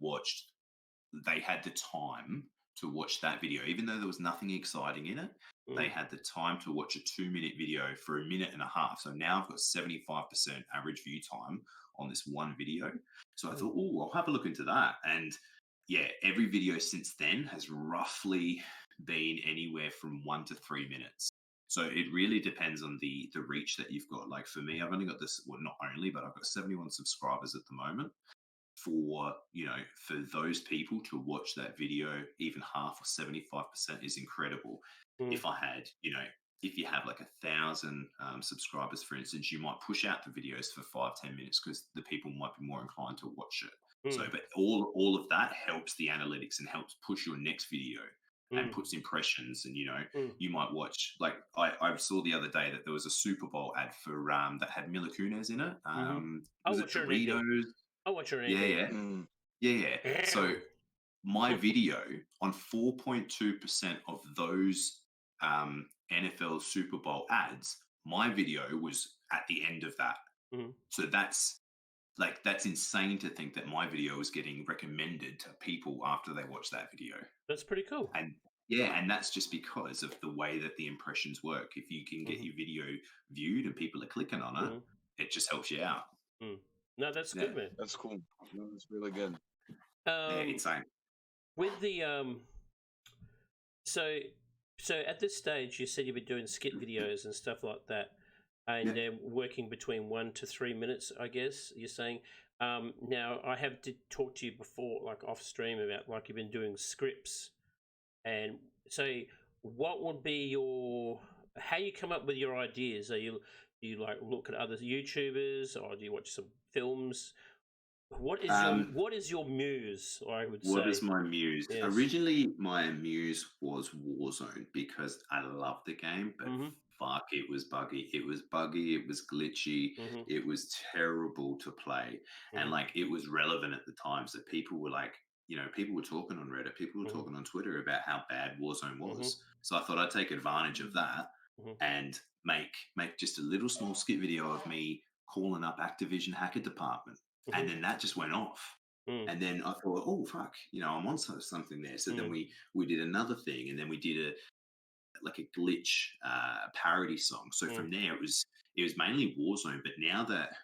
[SPEAKER 2] they had the time to watch that video, even though there was nothing exciting in it. They
[SPEAKER 1] Mm.
[SPEAKER 2] had the time to watch a 2 minute video for a minute and a half. So now I've got 75% average view time on this one video. So I
[SPEAKER 1] Mm.
[SPEAKER 2] thought, oh, I'll have a look into that. And yeah, every video since then has roughly been anywhere from 1 to 3 minutes. So it really depends on the reach that you've got. Like for me, I've only got this, well, not only, but I've got 71 subscribers at the moment. For those people to watch that video, even half or 75% is incredible.
[SPEAKER 1] Mm.
[SPEAKER 2] If I had, if you have like 1,000 subscribers, for instance, you might push out the videos for 5-10 minutes because the people might be more inclined to watch it. So,
[SPEAKER 1] Mm.
[SPEAKER 2] but all of that helps the analytics and helps push your next video and
[SPEAKER 1] Mm.
[SPEAKER 2] puts impressions. And
[SPEAKER 1] Mm.
[SPEAKER 2] you might watch, like I saw the other day that there was a Super Bowl ad for that had Mila Kunis in it.
[SPEAKER 1] Mhm. I'll
[SPEAKER 2] Was it
[SPEAKER 1] watch her on anything.
[SPEAKER 2] Doritos?
[SPEAKER 1] I'll watch her on
[SPEAKER 2] Yeah,
[SPEAKER 1] anything.
[SPEAKER 2] yeah.
[SPEAKER 3] Mm.
[SPEAKER 2] Yeah. So my video on 4.2% of those NFL Super Bowl ads, my video was at the end of that.
[SPEAKER 1] Mhm.
[SPEAKER 2] So that's insane to think that my video is getting recommended to people after they watch that video.
[SPEAKER 1] That's pretty cool.
[SPEAKER 2] And yeah, and that's just because of the way that the impressions work. If you can get
[SPEAKER 1] Mhm.
[SPEAKER 2] your video viewed and people are clicking on it,
[SPEAKER 1] Mhm.
[SPEAKER 2] it just helps you out.
[SPEAKER 1] Mm. No, that's
[SPEAKER 2] Yeah,
[SPEAKER 1] good, man.
[SPEAKER 3] That's cool. No, that's really good.
[SPEAKER 2] yeah, insane.
[SPEAKER 1] With the so at this stage, you said you've been doing skit videos and stuff like that, and
[SPEAKER 2] Yeah.
[SPEAKER 1] they're working between 1 to 3 minutes, I guess you're saying. Now, I have to talk to you before, like off stream, about like you've been doing scripts, and so what would be how you come up with your ideas? Do you like look at other YouTubers, or do you watch some films? What is your muse? I would
[SPEAKER 2] What
[SPEAKER 1] say.
[SPEAKER 2] is my muse?
[SPEAKER 1] Yes.
[SPEAKER 2] Originally, my muse was Warzone because I loved the game, but
[SPEAKER 1] Mhm.
[SPEAKER 2] fuck, it was buggy. It was buggy. It was glitchy.
[SPEAKER 1] Mhm.
[SPEAKER 2] It was terrible to play, and
[SPEAKER 1] Mhm.
[SPEAKER 2] like it was relevant at the time. So people were like, people were talking on Reddit, people were
[SPEAKER 1] Mhm.
[SPEAKER 2] talking on Twitter about how bad Warzone
[SPEAKER 1] Mhm.
[SPEAKER 2] was. So I thought I'd take advantage of that
[SPEAKER 1] Mhm.
[SPEAKER 2] and make just a little small skit video of me calling up Activision hacker department, and
[SPEAKER 1] Mhm.
[SPEAKER 2] then that just went off.
[SPEAKER 1] Mm.
[SPEAKER 2] And then I thought, oh fuck, I'm on something there. So then
[SPEAKER 1] Mm.
[SPEAKER 2] we did another thing, and then we did a glitch parody song. So
[SPEAKER 1] Mm.
[SPEAKER 2] from there, it was mainly Warzone. But now that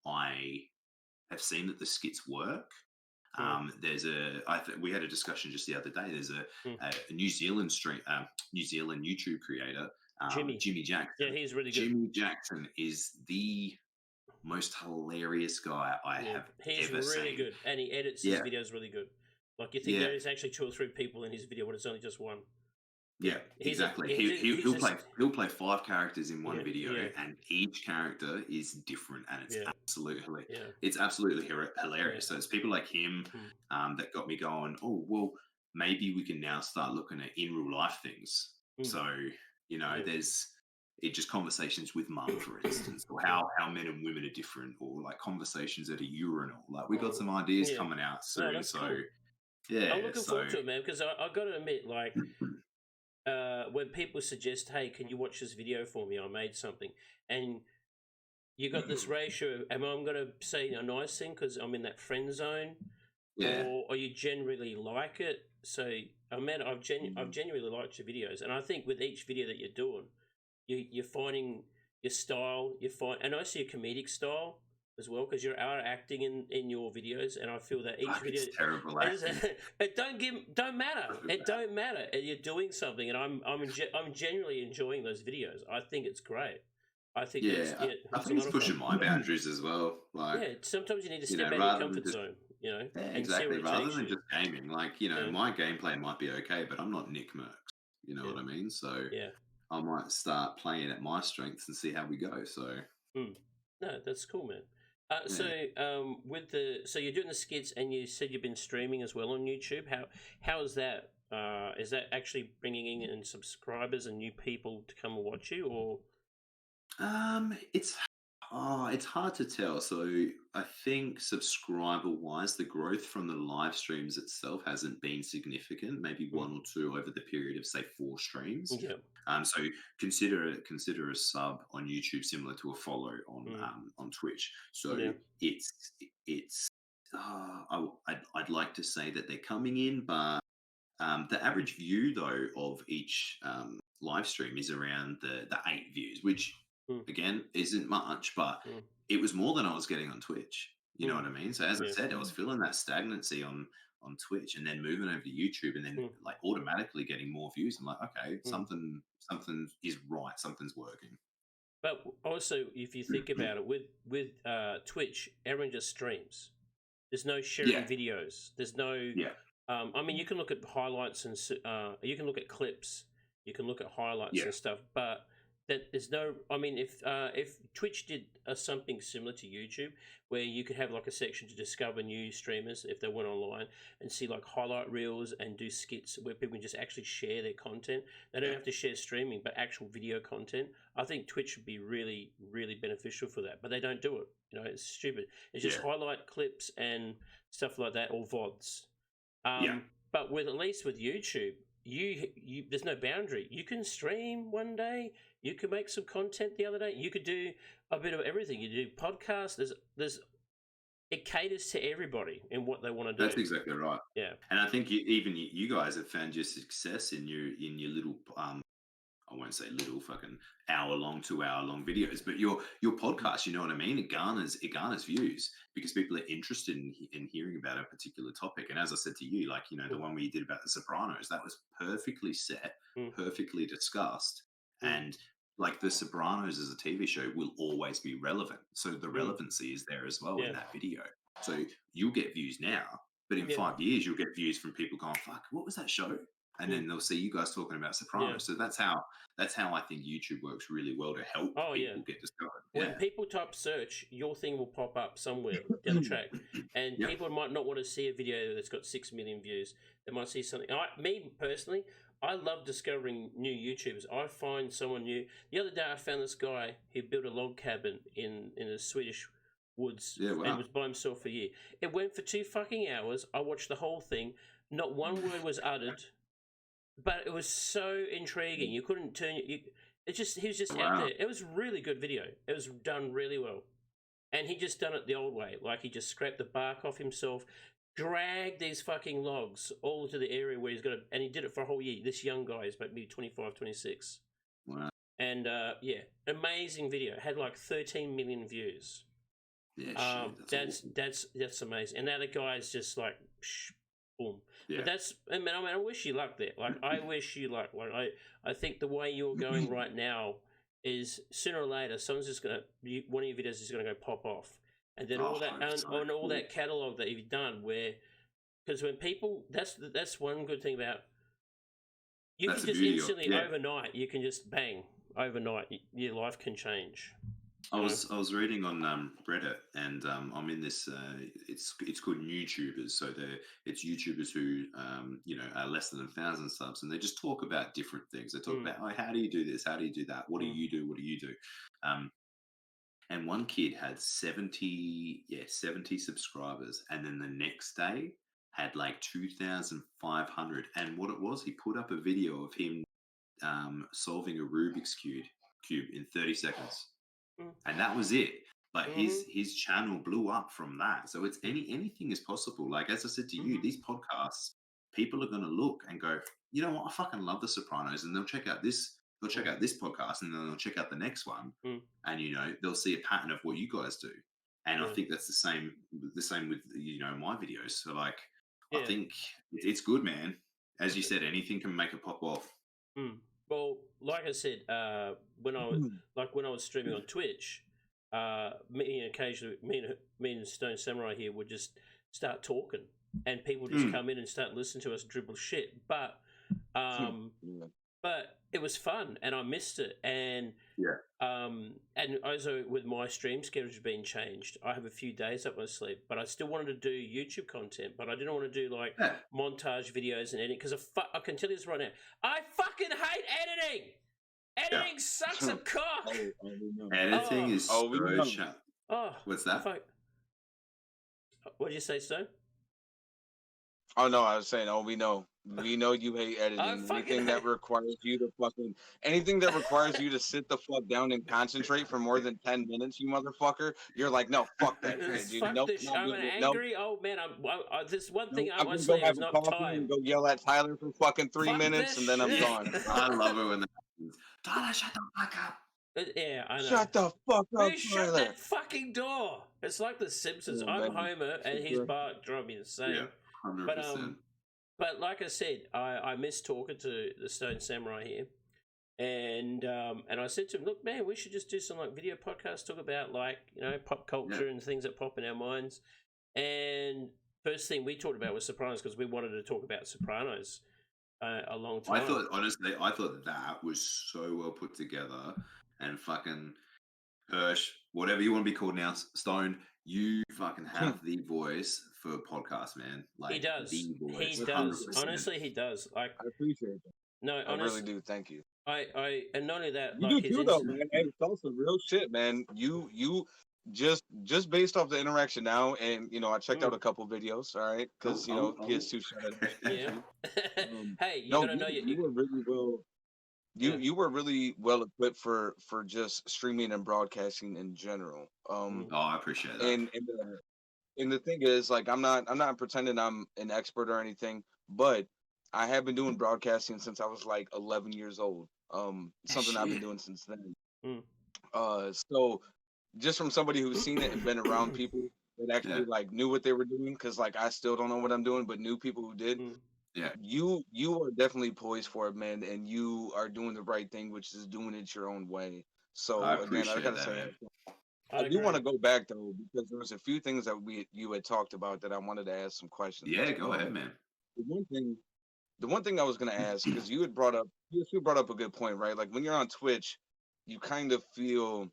[SPEAKER 2] I have seen that the skits work, we had a discussion just the other day. There's a New Zealand New Zealand YouTube creator, Jimmy Jackson.
[SPEAKER 1] Yeah, he's really good.
[SPEAKER 2] Jimmy Jackson is the most hilarious guy I have
[SPEAKER 1] He's
[SPEAKER 2] ever
[SPEAKER 1] really
[SPEAKER 2] seen.
[SPEAKER 1] good, and he edits his videos really good. Like you think there is actually 2 or 3 people in his video, but it's only just one.
[SPEAKER 2] Yeah, exactly. He'll play 5 characters in one video, and each character is different, and it's absolutely hilarious. So it's people like him that got me going. Oh well, maybe we can now start looking at in real life things. So there's just conversations with mum, for instance, or how men and women are different, or like conversations at a urinal. Like we got some ideas coming out soon.
[SPEAKER 1] That's
[SPEAKER 2] so
[SPEAKER 1] cool.
[SPEAKER 2] yeah,
[SPEAKER 1] I'm looking forward to it, man, because I got to admit, like, when people suggest, hey, can you watch this video for me? I made something. And you got this ratio. Am I going to say a nice thing because I'm in that friend zone?
[SPEAKER 2] Yeah.
[SPEAKER 1] Or you generally like it? So, I've genuinely liked your videos. And I think with each video that you're doing, you're finding your style. And I see a comedic style as well, because you are acting in your videos, and I feel that each video
[SPEAKER 2] it's terrible acting.
[SPEAKER 1] It don't matter. It don't matter. You're doing something, and I'm genuinely enjoying those videos. I think it's great. I think
[SPEAKER 2] I think it's pushing my boundaries as well. Like
[SPEAKER 1] sometimes you need to step out of your comfort zone.
[SPEAKER 2] Yeah,
[SPEAKER 1] and
[SPEAKER 2] exactly.
[SPEAKER 1] see
[SPEAKER 2] Rather than just gaming, like my gameplay might be okay, but I'm not Nick Merckx. You know what I mean? So I might start playing at my strengths and see how we go. So
[SPEAKER 1] no, that's cool, man. With so you're doing the skits, and you said you've been streaming as well on YouTube. How is that? Is that actually bringing in subscribers and new people to come and watch you, or?
[SPEAKER 2] It's it's hard to tell. So I think subscriber wise, the growth from the live streams itself hasn't been significant. Maybe
[SPEAKER 1] Mm.
[SPEAKER 2] one or two over the period of say 4 streams.
[SPEAKER 1] Yeah.
[SPEAKER 2] So consider a sub on YouTube similar to a follow on Twitch. So
[SPEAKER 1] Yeah.
[SPEAKER 2] it's I'd like to say that they're coming in, but the average view though of each live stream is around the 8 views, which
[SPEAKER 1] Mm.
[SPEAKER 2] again isn't much, but
[SPEAKER 1] Mm.
[SPEAKER 2] it was more than I was getting on Twitch. You know
[SPEAKER 1] Mm.
[SPEAKER 2] what I mean? So as I
[SPEAKER 1] Yeah.
[SPEAKER 2] said, I was feeling that stagnancy on Twitch, and then moving over to YouTube, and then
[SPEAKER 1] Mm.
[SPEAKER 2] like automatically getting more views. I'm like, okay,
[SPEAKER 1] Mm.
[SPEAKER 2] something is right, something's working.
[SPEAKER 1] But also, if you think about it, with Twitch, everyone just streams. There's no sharing
[SPEAKER 2] Yeah,
[SPEAKER 1] videos. There's no.
[SPEAKER 2] yeah,
[SPEAKER 1] I mean, you can look at highlights and you can look at clips. You can look at highlights
[SPEAKER 2] yeah,
[SPEAKER 1] and stuff, but that there's no. I mean, if Twitch did something similar to YouTube, where you could have like a section to discover new streamers if they went online and see like highlight reels and do skits where people can just actually share their content. They don't
[SPEAKER 2] yeah,
[SPEAKER 1] have to share streaming, but actual video content. I think Twitch would be really, really beneficial for that, but they don't do it. You know, it's stupid. It's just
[SPEAKER 2] yeah,
[SPEAKER 1] highlight clips and stuff like that, or VODs.
[SPEAKER 2] yeah.
[SPEAKER 1] But with at least with YouTube, you there's no boundary. You can stream one day. You can make some content the other day. You could do a bit of everything. You do podcasts. There's it caters to everybody in what they want to
[SPEAKER 2] That's
[SPEAKER 1] do.
[SPEAKER 2] exactly right.
[SPEAKER 1] Yeah.
[SPEAKER 2] And I think you guys have found your success in your little I won't say little fucking hour long, 2 hour long videos, but your podcast, you know what I mean? It garners views because people are interested in hearing about a particular topic. And as I said to you, like, you know, the
[SPEAKER 1] Mm,
[SPEAKER 2] one we did about the Sopranos, that was perfectly set,
[SPEAKER 1] mm,
[SPEAKER 2] perfectly discussed.
[SPEAKER 1] mm,
[SPEAKER 2] And like the Sopranos as a TV show will always be relevant. So the
[SPEAKER 1] mm.
[SPEAKER 2] relevancy is there as well in
[SPEAKER 1] Yeah.
[SPEAKER 2] that video. So you'll get views now, but in
[SPEAKER 1] Yeah.
[SPEAKER 2] 5 years, you'll get views from people going, fuck, what was that show? And
[SPEAKER 1] Mm,
[SPEAKER 2] then they'll see you guys talking about
[SPEAKER 1] yeah.
[SPEAKER 2] Sopranos. So that's how I think YouTube works really well to help
[SPEAKER 1] Oh yeah.
[SPEAKER 2] people get discovered.
[SPEAKER 1] When
[SPEAKER 2] Yeah.
[SPEAKER 1] people type search, your thing will pop up somewhere down the track, and
[SPEAKER 2] Yep.
[SPEAKER 1] people might not want to see a video that's got 6 million views. They might see something. Me personally, I love discovering new YouTubers. I find someone new. The other day, I found this guy who built a log cabin in the Swedish woods
[SPEAKER 2] Yeah.
[SPEAKER 1] and
[SPEAKER 2] Wow.
[SPEAKER 1] was by himself for a year. It went for 2 fucking hours. I watched the whole thing. Not one word was uttered, but it was so intriguing. You couldn't turn it just he was just out
[SPEAKER 2] Wow.
[SPEAKER 1] there. It was a really good video. It was done really well. And he just done it the old way. Like he just scraped the bark off himself, dragged these fucking logs all to the area where he's got to, and he did it for a whole year. This young guy is maybe 25, 26.
[SPEAKER 2] Wow.
[SPEAKER 1] And yeah, amazing video. Had like 13 million views.
[SPEAKER 2] Yeah. Shit. That's awesome.
[SPEAKER 1] That's amazing. And now the guy's just like boom.
[SPEAKER 2] Yeah.
[SPEAKER 1] But that's I mean I wish you luck there. Like I wish you luck. Like I think the way you're going right now is sooner or later someone's just gonna one of your videos is gonna go pop off, and then all
[SPEAKER 2] Oh,
[SPEAKER 1] that
[SPEAKER 2] I hope so.
[SPEAKER 1] and all that catalog that you've done where because when people that's one good thing about you
[SPEAKER 2] That's
[SPEAKER 1] can
[SPEAKER 2] the
[SPEAKER 1] just
[SPEAKER 2] beauty of
[SPEAKER 1] instantly
[SPEAKER 2] yeah.
[SPEAKER 1] overnight you can just bang overnight your life can change.
[SPEAKER 2] I was reading on Reddit, and I'm in this. It's called YouTubers. So it's YouTubers who you know are less than 1,000 subs, and they just talk about different things. They talk about oh, how do you do this? How do you do that? What do you do? What do you do? And one kid had 70 subscribers, and then the next day had like 2,500. And what it was, he put up a video of him solving a Rubik's cube in 30 seconds. And that was it. Like his channel blew up from that. So it's anything is possible. Like as I said to you, these podcasts, people are going to look and go, you know what, I fucking love The Sopranos, and they'll check out this podcast, and then they'll check out the next one, and you know they'll see a pattern of what you guys do. And I think that's the same with you know my videos. So like I think it's good, man. As you said, anything can make it pop off.
[SPEAKER 1] Well, like I said, when I was streaming on Twitch, me and Stone Samurai here would just start talking, and people just come in and start listening to us dribble shit. But but it was fun, and I missed it. And and also with my stream schedule being changed, I have a few days up my sleeve, but I still wanted to do YouTube content, but I didn't want to do like montage videos and editing because I can tell you this right now, I fucking hate editing. Editing sucks a cock.
[SPEAKER 2] Editing is so sharp.
[SPEAKER 1] Oh,
[SPEAKER 2] what's that?
[SPEAKER 1] What did you say, Stone?
[SPEAKER 3] Oh no, I was saying, we know you hate editing. Anything that requires you to sit the fuck down and concentrate for more than 10 minutes, you motherfucker. You're like, no, fuck that shit, dude.
[SPEAKER 1] Fuck this. I'm an angry old man. This one thing I want to
[SPEAKER 3] go
[SPEAKER 1] say is not time.
[SPEAKER 3] And go yell at Tyler for fucking 3 minutes, and then I'm gone.
[SPEAKER 2] I love it when that happens. Tyler, shut the fuck up.
[SPEAKER 1] Yeah, I know.
[SPEAKER 3] Shut the fuck up, Tyler.
[SPEAKER 1] Shut that fucking door. It's like The Simpsons. I'm Homer, and he's Bart. Drive me insane.
[SPEAKER 2] Yeah, 100%.
[SPEAKER 1] But like I said, I miss talking to the Stone Samurai here, and I said to him, look, man, we should just do some like video podcasts, talk about like pop culture and things that pop in our minds. And first thing we talked about was Sopranos because we wanted to talk about Sopranos a long time.
[SPEAKER 2] I thought that was so well put together, and fucking Hirsch, whatever you want to be called now, Stone, you fucking have the voice for podcast, man. Like,
[SPEAKER 1] he does.
[SPEAKER 2] The voice,
[SPEAKER 1] he does.
[SPEAKER 2] 100%.
[SPEAKER 1] Honestly, he does. Like,
[SPEAKER 3] I appreciate that.
[SPEAKER 1] No,
[SPEAKER 3] I really do. Thank you.
[SPEAKER 1] And not only that,
[SPEAKER 3] you
[SPEAKER 1] like
[SPEAKER 3] do too, though, man. Hey, it's also real shit, man. You just based off the interaction now, and I checked out a couple videos, all right, because PS2 shut it.
[SPEAKER 1] Yeah. Hey, you
[SPEAKER 3] were really well. You were really well equipped for just streaming and broadcasting in general.
[SPEAKER 2] I appreciate that.
[SPEAKER 3] And the thing is, like, I'm not pretending I'm an expert or anything, but I have been doing broadcasting since I was like 11 years old. Something I've been doing since then. So just from somebody who's seen it and been around people that actually like knew what they were doing, because like I still don't know what I'm doing, but knew people who did.
[SPEAKER 2] Yeah,
[SPEAKER 3] you are definitely poised for it, man, and you are doing the right thing, which is doing it your own way. So
[SPEAKER 2] I
[SPEAKER 3] gotta say, I do want to go back though, because there was a few things that you had talked about that I wanted to ask some questions.
[SPEAKER 2] Yeah, go ahead, man.
[SPEAKER 3] The one thing I was gonna ask, because you brought up a good point, right? Like when you're on Twitch, you kind of feel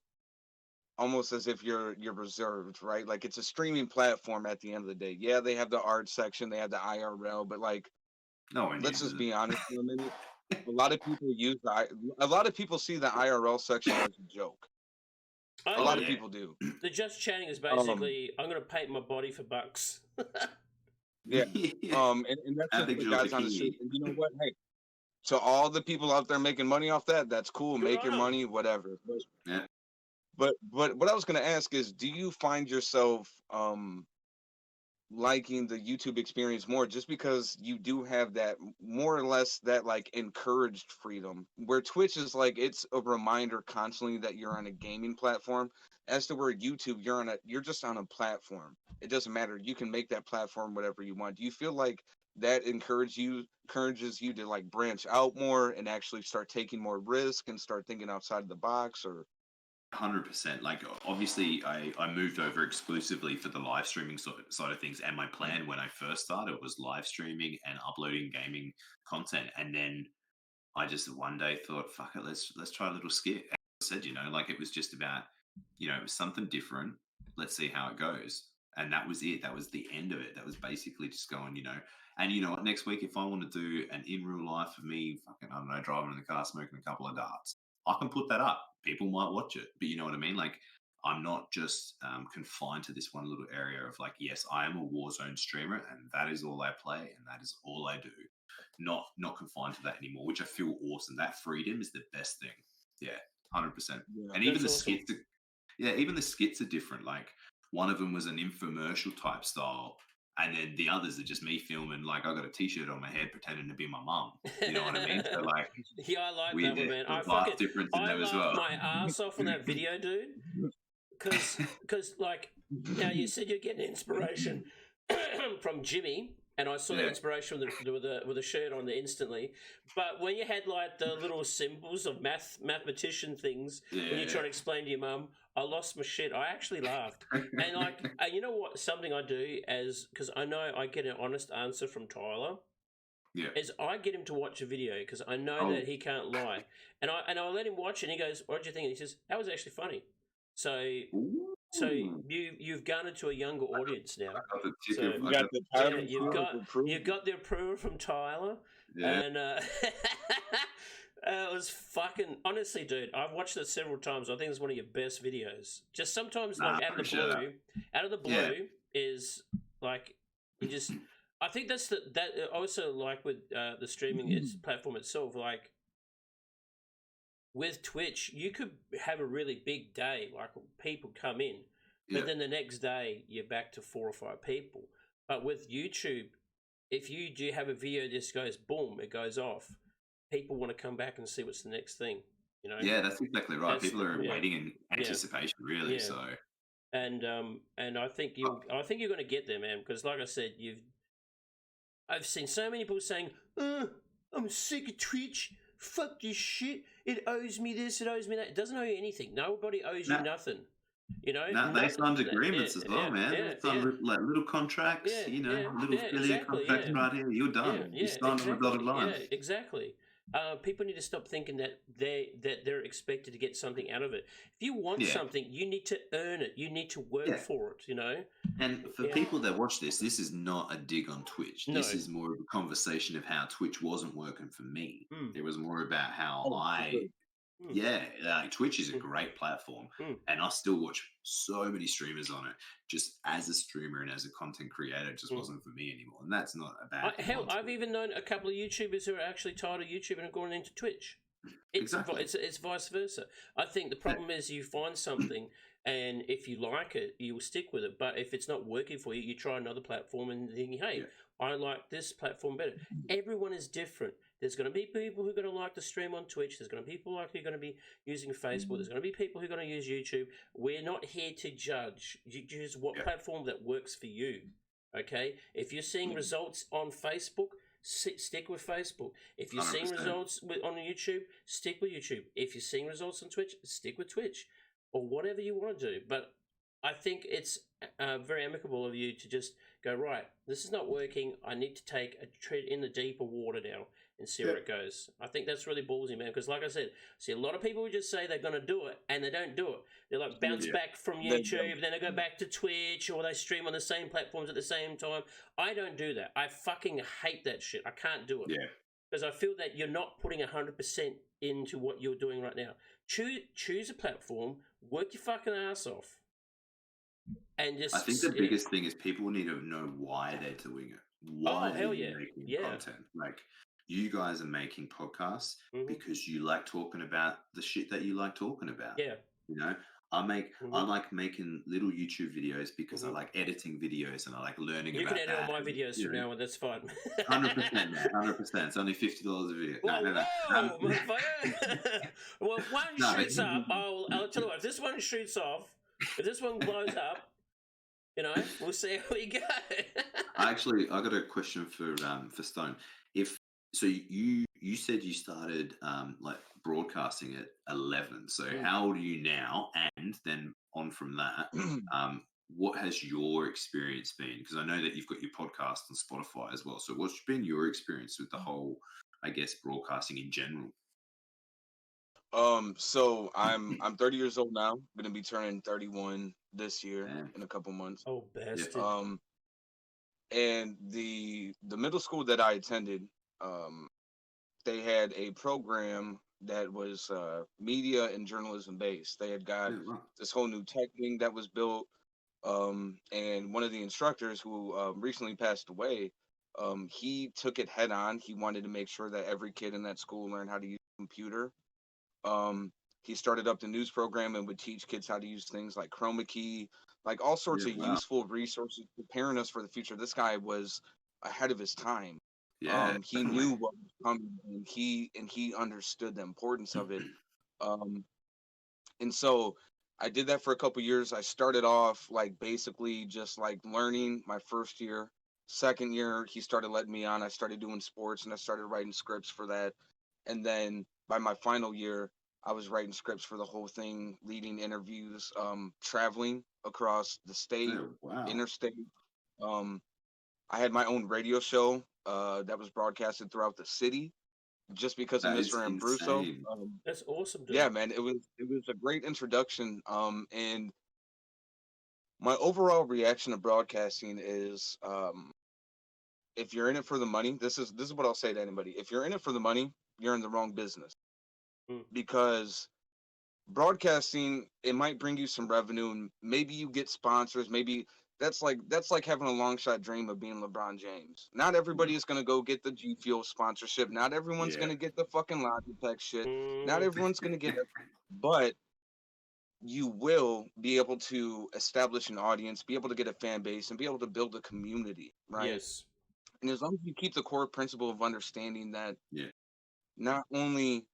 [SPEAKER 3] almost as if you're reserved, right? Like it's a streaming platform at the end of the day. Yeah, they have the art section, they have the IRL, but like, let's just be honest for a minute. A lot of people see the IRL section as a joke. A lot of people do.
[SPEAKER 1] The just chatting is basically, I'm going to paint my body for bucks.
[SPEAKER 3] Yeah. And that's just the guys on the street. And you know what? Hey, so all the people out there making money off that's cool. Make your money, whatever. But what I was going to ask is, do you find yourself liking the YouTube experience more just because you do have that more or less that like encouraged freedom, where Twitch is like it's a reminder constantly that you're on a gaming platform, as to where YouTube you're just on a platform. It doesn't matter, you can make that platform whatever you want. Do you feel like that encourages you to like branch out more and actually start taking more risk and start thinking outside of the box? Or
[SPEAKER 2] 100%. Like, obviously, I moved over exclusively for the live streaming side of things, and my plan when I first started was live streaming and uploading gaming content. And then I just one day thought, fuck it, let's try a little skit. As I said, like it was just about, it was something different. Let's see how it goes. And that was it. That was the end of it. That was basically just going, And you know what? Next week, if I want to do an in real life of me, fucking, I don't know, driving in the car, smoking a couple of darts, I can put that up. People might watch it, but you know what I mean? Like, I'm not just confined to this one little area of like, yes, I am a Warzone streamer and that is all I play and that is all I do. Not confined to that anymore, which I feel awesome. That freedom is the best thing. Yeah, 100%. Yeah, and even the skits, even the skits are different. Like, one of them was an infomercial type style. And then the others are just me filming, like I got a T-shirt on my head pretending to be my mum. You know what I mean? So like,
[SPEAKER 1] yeah, I like that one, man. I laughed my ass off on that video, dude. Because like, now you said you're getting inspiration from Jimmy, and I saw the inspiration with the shirt on there instantly. But when you had like the little symbols of mathematician things, when you're trying to explain to your mum, I lost my shit. I actually laughed. And like, you know what? Something I do because I know I get an honest answer from Tyler.
[SPEAKER 2] Yeah.
[SPEAKER 1] is I get him to watch a video because I know that he can't lie, and I let him watch it. And he goes, "What do you think?" And he says, "That was actually funny." So you've garnered to a younger audience now.
[SPEAKER 2] I got the tip
[SPEAKER 1] So
[SPEAKER 2] of,
[SPEAKER 3] You
[SPEAKER 2] I
[SPEAKER 3] got
[SPEAKER 2] got,
[SPEAKER 3] the
[SPEAKER 1] yeah,
[SPEAKER 3] pattern.
[SPEAKER 1] you've got the approval from Tyler,
[SPEAKER 2] yeah.
[SPEAKER 1] and it was fucking honestly, dude. I've watched it several times. I think it's one of your best videos. Just sometimes, like out of the blue, is like you just. I think that's that also like with the streaming platform itself. Like with Twitch, you could have a really big day, like people come in, but then the next day you're back to 4 or 5 people. But with YouTube, if you do have a video, just goes boom, it goes off. People want to come back and see what's the next thing. You know?
[SPEAKER 2] Yeah, that's exactly right. People are waiting in anticipation, really.
[SPEAKER 1] Yeah.
[SPEAKER 2] So,
[SPEAKER 1] and I think you're going to get there, man. Because like I said, I've seen so many people saying, I'm sick of Twitch. Fuck this shit. It owes me this, it owes me that. It doesn't owe you anything. Nobody owes you nothing. You know?
[SPEAKER 2] no, they signed agreements as well, man. They signed like little contracts, little affiliate contracts right here. You're done. You signed on the dotted line.
[SPEAKER 1] Yeah, exactly. People need to stop thinking that they're expected to get something out of it. If you want something, you need to earn it. You need to work for it, you know?
[SPEAKER 2] And for people that watch this is not a dig on Twitch.
[SPEAKER 1] No.
[SPEAKER 2] This is more of a conversation of how Twitch wasn't working for me. It was more about how Twitch is a great platform, and I still watch so many streamers on it. Just as a streamer and as a content creator, it just wasn't for me anymore, and that's not a bad thing.
[SPEAKER 1] Hell, I've even known a couple of YouTubers who are actually tired of YouTube and have gone into Twitch.
[SPEAKER 2] Exactly.
[SPEAKER 1] It's vice versa. I think the problem is you find something, and if you like it, you will stick with it. But if it's not working for you, you try another platform and think, hey, I like this platform better. Everyone is different. There's going to be people who are going to like to stream on Twitch. There's going to be people who are going to be using Facebook. There's going to be people who are going to use YouTube. We're not here to judge. You choose what platform that works for you. Okay? If you're seeing results on Facebook, stick with Facebook. If you're 100%. Seeing results on YouTube, stick with YouTube. If you're seeing results on Twitch, stick with Twitch. Or whatever you want to do. But I think it's very amicable of you to just go, right, this is not working. I need to take a tread in the deeper water now and see where it goes. I think that's really ballsy, man, because like I said, see a lot of people who just say they're going to do it and they don't do it. They like bounce back from YouTube, then they go back to Twitch, or they stream on the same platforms at the same time. I don't do that. I fucking hate that shit. I can't do it. Because I feel that you're not putting 100% into what you're doing right now. Choose a platform, work your fucking ass off. And just,
[SPEAKER 2] I think the biggest thing is people need to know why they're doing it. Why they're making content. Like, you guys are making podcasts because you like talking about the shit that you like talking about.
[SPEAKER 1] Yeah.
[SPEAKER 2] You know, I like making little YouTube videos because I like editing videos and I like learning about that.
[SPEAKER 1] You can edit all my videos from now on, that's fine.
[SPEAKER 2] 100%, man. 100%. It's only $50 a video.
[SPEAKER 1] No. Well, if one shoots up, I'll tell you what, if this one shoots off, if this one blows up, you know, we'll see how we go.
[SPEAKER 2] I got a question for Stone. So you said you started like broadcasting at 11. So how old are you now? And then on from that, what has your experience been? Because I know that you've got your podcast on Spotify as well. So what's been your experience with the whole, I guess, broadcasting in general?
[SPEAKER 3] So I'm 30 years old now. I'm gonna be turning 31 this year in a couple months.
[SPEAKER 1] Oh, bastard.
[SPEAKER 3] And the middle school that I attended, they had a program that was media and journalism based. They had got this whole new tech thing that was built, and one of the instructors who recently passed away, he took it head on. He wanted to make sure that every kid in that school learned how to use a computer. He started up the news program and would teach kids how to use things like chroma key, like all sorts of useful resources, preparing us for the future. This guy was ahead of his time. He knew what was coming, and he understood the importance of it. And so I did that for a couple years. I started off like basically just like learning my first year. Second year, he started letting me on. I started doing sports and I started writing scripts for that. And then by my final year, I was writing scripts for the whole thing, leading interviews, traveling across the state, interstate. I had my own radio show that was broadcasted throughout the city just because of
[SPEAKER 2] That is
[SPEAKER 3] Mr. Ambruso.
[SPEAKER 2] insane.
[SPEAKER 1] That's awesome, dude.
[SPEAKER 3] Yeah, man, it was a great introduction. And my overall reaction to broadcasting is, if you're in it for the money, this is what I'll say to anybody. If you're in it for the money, you're in the wrong business.
[SPEAKER 1] Mm.
[SPEAKER 3] Because broadcasting, it might bring you some revenue, and maybe you get sponsors. Maybe that's like having a long shot dream of being LeBron James. Not everybody is gonna go get the G Fuel sponsorship. Not everyone's
[SPEAKER 2] Yeah.
[SPEAKER 3] gonna get the fucking Logitech shit. Not
[SPEAKER 1] Mhm.
[SPEAKER 3] everyone's gonna get it, but you will be able to establish an audience, be able to get a fan base, and be able to build a community, right?
[SPEAKER 1] Yes.
[SPEAKER 3] And as long as you keep the core principle of understanding that
[SPEAKER 2] Yeah.
[SPEAKER 3] not only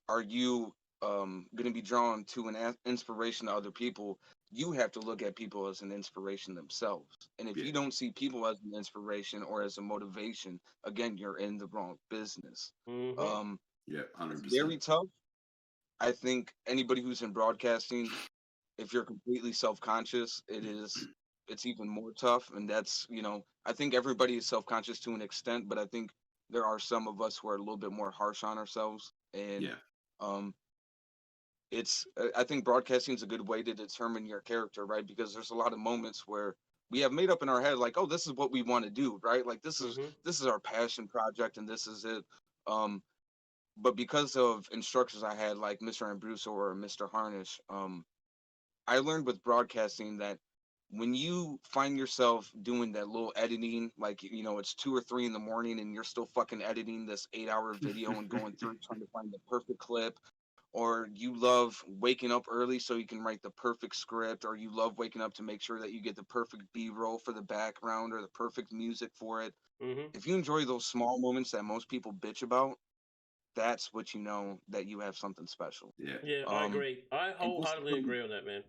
[SPEAKER 3] are you going to be drawn to an inspiration to other people, you have to look at people as an inspiration themselves. And if
[SPEAKER 2] Yeah.
[SPEAKER 3] you don't see people as an inspiration or as a motivation, again, you're in the wrong business.
[SPEAKER 1] Mhm.
[SPEAKER 2] Yeah.
[SPEAKER 3] It's
[SPEAKER 2] 100%.
[SPEAKER 3] very tough. I think anybody who's in broadcasting, if you're completely self-conscious, it's even more tough. And that's, I think everybody is self-conscious to an extent, but I think there are some of us who are a little bit more harsh on ourselves. And
[SPEAKER 2] Yeah.
[SPEAKER 3] um I think broadcasting is a good way to determine your character, right? Because there's a lot of moments where we have made up in our head like, oh, this is what we want to do, right? Like
[SPEAKER 1] Mhm.
[SPEAKER 3] this is our passion project and this is it. um but because of instructors I had like Mr. Ambruso or Mr. Harnish, I learned with broadcasting that when you find yourself doing that little editing, like, it's 2 or 3 in the morning and you're still fucking editing this 8-hour video and going through trying to find the perfect clip, or you love waking up early so you can write the perfect script, or you love waking up to make sure that you get the perfect B-roll for the background or the perfect music for it.
[SPEAKER 1] Mhm.
[SPEAKER 3] If you enjoy those small moments that most people bitch about, that's what you know that you have something special.
[SPEAKER 2] Yeah.
[SPEAKER 1] Yeah, I agree. I
[SPEAKER 3] And just
[SPEAKER 1] wholeheartedly
[SPEAKER 3] from
[SPEAKER 1] agree on that, man.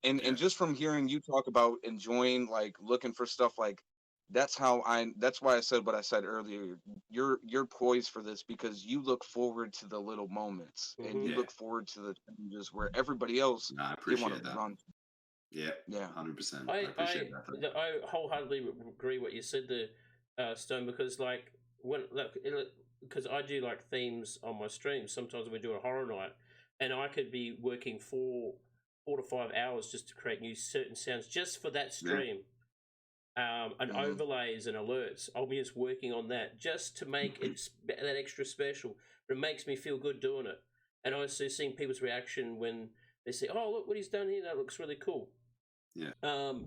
[SPEAKER 3] and
[SPEAKER 2] Yeah.
[SPEAKER 3] just from hearing you talk about enjoying, like, looking for stuff, like, that's why I said what I said earlier. You're poised for this because you look forward to the little moments and you
[SPEAKER 1] Mhm.
[SPEAKER 2] Yeah.
[SPEAKER 3] look forward to the changes where everybody else,
[SPEAKER 2] No, I
[SPEAKER 3] they want
[SPEAKER 2] appreciate
[SPEAKER 3] to
[SPEAKER 2] that.
[SPEAKER 3] run.
[SPEAKER 2] Yeah.
[SPEAKER 3] Yeah.
[SPEAKER 2] 100%. I
[SPEAKER 1] I
[SPEAKER 2] appreciate
[SPEAKER 1] I
[SPEAKER 2] that.
[SPEAKER 1] I wholeheartedly agree what you said there, Stone. Because like because I do like themes on my streams. Sometimes we do a horror night, and I could be working 4 to 5 hours just to create new certain sounds just for that
[SPEAKER 2] Yeah.
[SPEAKER 1] stream. And
[SPEAKER 3] Mhm.
[SPEAKER 1] overlays and alerts. I'll be just working on that just to make it that extra special. But it makes me feel good doing it. And also seeing people's reaction when they say, "Oh, look what he's done here! That looks really cool."
[SPEAKER 2] Yeah.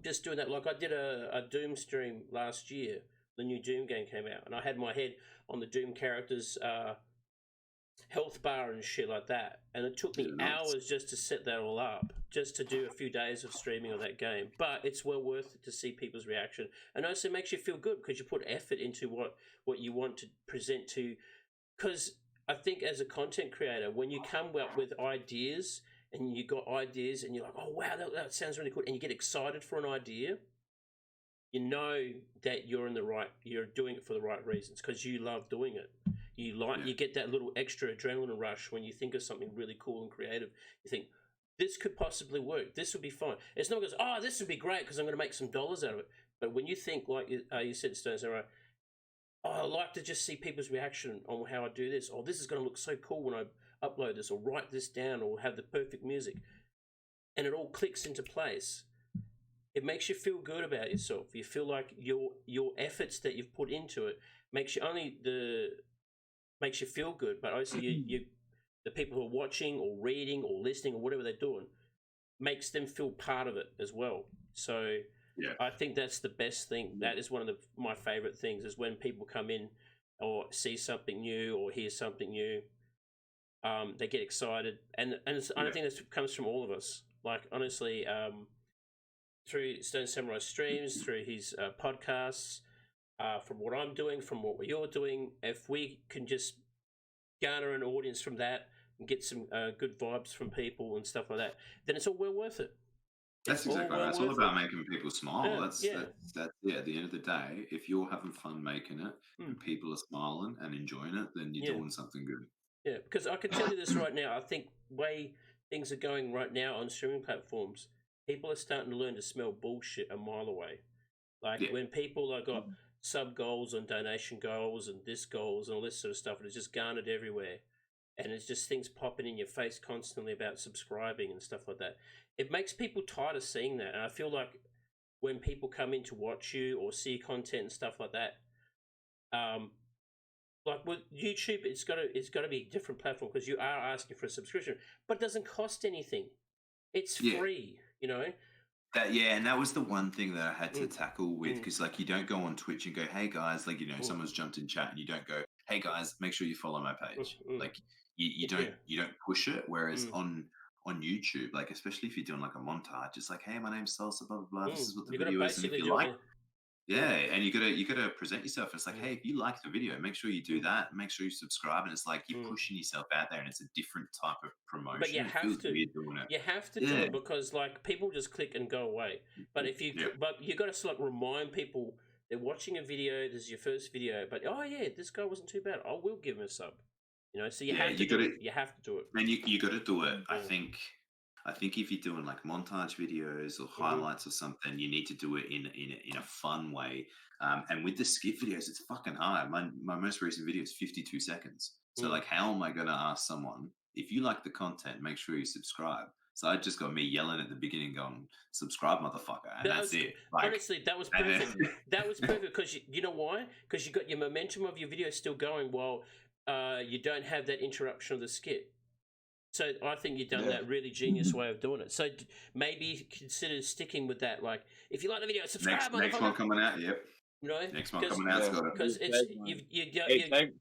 [SPEAKER 1] Just doing that. Like I did a Doom stream last year. The new Doom game came out, and I had my head on the Doom characters' health bar and shit like that. And it took me
[SPEAKER 2] Yeah, nice.
[SPEAKER 1] hours just to set that all up, just to do a few days of streaming of that game. But it's well worth it to see people's reaction, and also makes you feel good because you put effort into what you want to present to. Because I think as a content creator, when you come up with ideas and you got ideas and you're like, oh wow, that sounds really good, and you get excited for an idea, you know that you're doing it for the right reasons because you love doing it.
[SPEAKER 2] Yeah.
[SPEAKER 1] You get that little extra adrenaline rush when you think of something really cool and creative. You think this could possibly work. This would be fun. It's not because this would be great because I'm going to make some dollars out of it. But when you think like you said, Stones, all right. Oh, I like to just see people's reaction on how I do this. Oh, this is going to look so cool when I upload this, or write this down, or have the perfect music, and it all clicks into place. It makes you feel good about yourself. You feel like your efforts that you've put into it makes you feel good, but also the people who are watching or reading or listening or whatever they're doing makes them feel part of it as well. So
[SPEAKER 2] Yeah.
[SPEAKER 1] I think that's the best thing. That is one of my favorite things is when people come in or see something new or hear something new. They get excited, and I think this comes from all of us. Like honestly, through Stone Samurai streams, through his podcasts, from what I'm doing, from what you're doing, if we can just garner an audience from that and get some good vibes from people and stuff like that, then it's all well worth it.
[SPEAKER 2] That's exactly right. It's all about making people smile. That's
[SPEAKER 1] yeah.
[SPEAKER 2] at the end of the day, if you're having fun making it and people are smiling and enjoying it, then you're doing something good.
[SPEAKER 1] Yeah, because I can tell you this right now. I think way things are going right now on streaming platforms, people are starting to learn to smell bullshit a mile away. Like when people got sub goals and donation goals and this goals and all this sort of stuff, and it's just garnered everywhere. And it's just things popping in your face constantly about subscribing and stuff like that. It makes people tired of seeing that. And I feel like when people come in to watch you or see content and stuff like that, like with YouTube, it's got to be a different platform because you are asking for a subscription, but it doesn't cost anything. It's free, you know.
[SPEAKER 2] And that was the one thing that I had to tackle with, because like you don't go on Twitch and go, hey guys, like, you know, someone's jumped in chat and you don't go, hey guys, make sure you follow my page. Like you don't push it. Whereas on YouTube, like especially if you're doing like a montage, it's like, hey, my name's Salsa, blah blah blah. This is what the video is, and if you like. And you gotta present yourself. It's like, hey, if you like the video, make sure you do that. Make sure you subscribe, and it's like you're pushing yourself out there, and it's a different type of promotion.
[SPEAKER 1] But you have to. You have to do it because like people just click and go away. But if you, but you got to like remind people they're watching a video. This is your first video, but this guy wasn't too bad. I will give him a sub. You know, so you have to do it. You have to do it,
[SPEAKER 2] and you got to do it. I think if you're doing like montage videos or highlights or something, you need to do it in a fun way. And with the skip videos, it's fucking hard. My most recent video is 52 seconds. So like, how am I going to ask someone, if you like the content, make sure you subscribe? So I just got me yelling at the beginning, going, subscribe, motherfucker. And that's it. Like,
[SPEAKER 1] honestly, that was perfect. That was perfect because you know why? Because you got your momentum of your video still going while you don't have that interruption of the skip. So I think you've done that really genius way of doing it. So maybe consider sticking with that. Like, if you like the video, subscribe.
[SPEAKER 2] Next one coming out, yep.
[SPEAKER 1] You know,
[SPEAKER 2] next one coming out,
[SPEAKER 1] because it's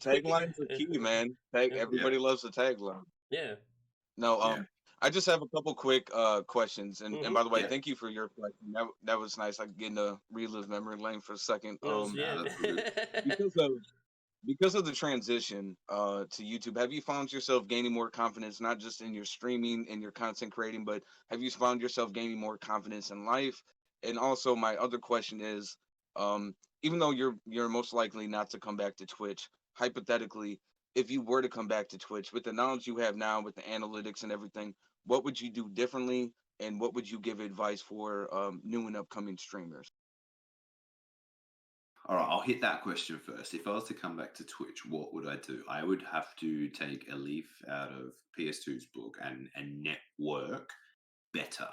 [SPEAKER 3] taglines are key, man. Everybody loves the tagline.
[SPEAKER 1] Yeah.
[SPEAKER 3] No, I just have a couple quick questions, and by the way, thank you for your question. That was nice. I getting to relive memory lane for a second. Because of the transition to YouTube, have you found yourself gaining more confidence, not just in your streaming and your content creating, but have you found yourself gaining more confidence in life? And also, my other question is, even though you're most likely not to come back to Twitch, hypothetically, if you were to come back to Twitch, with the knowledge you have now, with the analytics and everything, what would you do differently, and what would you give advice for new and upcoming streamers?
[SPEAKER 2] All right, I'll hit that question first. If I was to come back to Twitch, what would I do? I would have to take a leaf out of PS2's book and network better,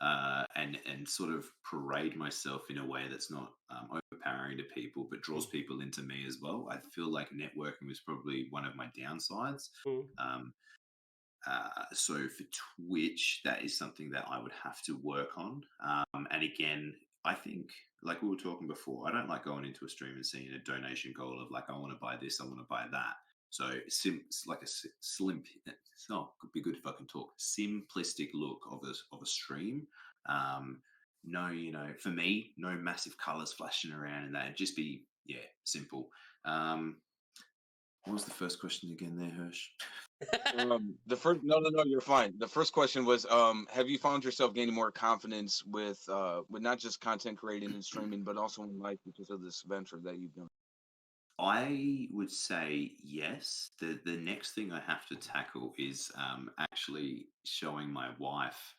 [SPEAKER 2] and sort of parade myself in a way that's not overpowering to people, but draws people into me as well. I feel like networking was probably one of my downsides. So for Twitch, that is something that I would have to work on. And again, I think, like we were talking before, I don't like going into a stream and seeing a donation goal of like, I want to buy this, I want to buy that. So like a slim, could be good if I can talk, simplistic look of a stream. No, you know, for me, no massive colors flashing around and that. It'd just be, simple. What was the first question again there, Hirsch?
[SPEAKER 3] The first, no, you're fine. The first question was, have you found yourself gaining more confidence with not just content creating and streaming, but also in life because of this venture that you've done?
[SPEAKER 2] I would say yes. The next thing I have to tackle is actually showing my wife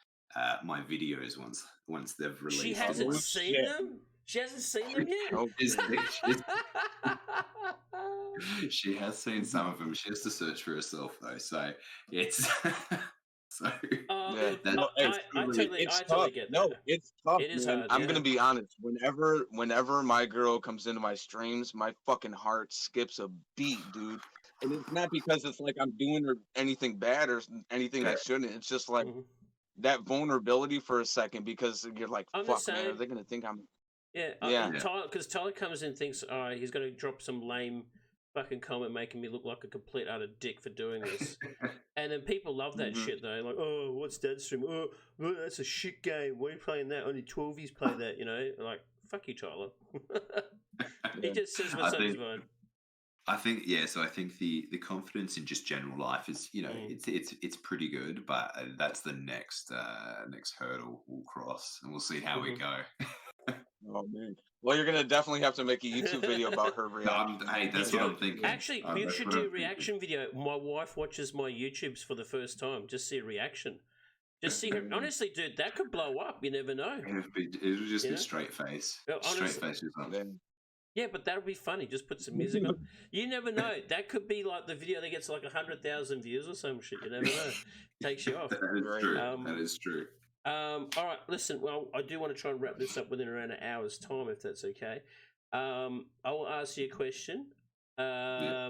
[SPEAKER 2] my videos once they've released.
[SPEAKER 1] She hasn't seen them? She hasn't seen them yet?
[SPEAKER 2] She has seen some of them. She has to search for herself though. So it's so.
[SPEAKER 1] I
[SPEAKER 3] It's
[SPEAKER 1] totally
[SPEAKER 3] tough.
[SPEAKER 1] get that.
[SPEAKER 3] No, it's tough.
[SPEAKER 1] It is
[SPEAKER 3] man.
[SPEAKER 1] hard,
[SPEAKER 3] I'm gonna be honest. Whenever my girl comes into my streams, my fucking heart skips a beat, dude. And it's not because it's like I'm doing her anything bad or anything that shouldn't. It's just like that vulnerability for a second, because you're like, fuck, man, are they gonna think I'm?
[SPEAKER 1] Because Tyler comes in and thinks, he's going to drop some lame fucking comment making me look like a complete utter dick for doing this. And then people love that shit, though. Like, oh, what's that stream? Oh, that's a shit game. Why are you playing that? Only 12s play that, you know? Like, fuck you, Tyler. He just says what's on his mind.
[SPEAKER 2] I think, so I think the confidence in just general life is, you know, it's pretty good, but that's the next hurdle we'll cross, and we'll see how we go.
[SPEAKER 3] Oh man! Well, you're gonna definitely have to make a YouTube video about her reaction.
[SPEAKER 2] Hey, that's what I'm thinking.
[SPEAKER 1] Actually, you should do a reaction video. My wife watches my YouTubes for the first time. Just see a reaction. Just see her. Honestly, dude, that could blow up. You never know.
[SPEAKER 2] It'll just be straight face.
[SPEAKER 1] Honestly,
[SPEAKER 2] straight face.
[SPEAKER 1] Yeah, but that'll be funny. Just put some music on. You never know. That could be like the video that gets like 100,000 views or some shit. You never know. Takes you off.
[SPEAKER 2] That is
[SPEAKER 3] Right.
[SPEAKER 2] true. That is true.
[SPEAKER 1] All right, listen. Well, I do want to try and wrap this up within around an hour's time, if that's okay. I will ask you a question. I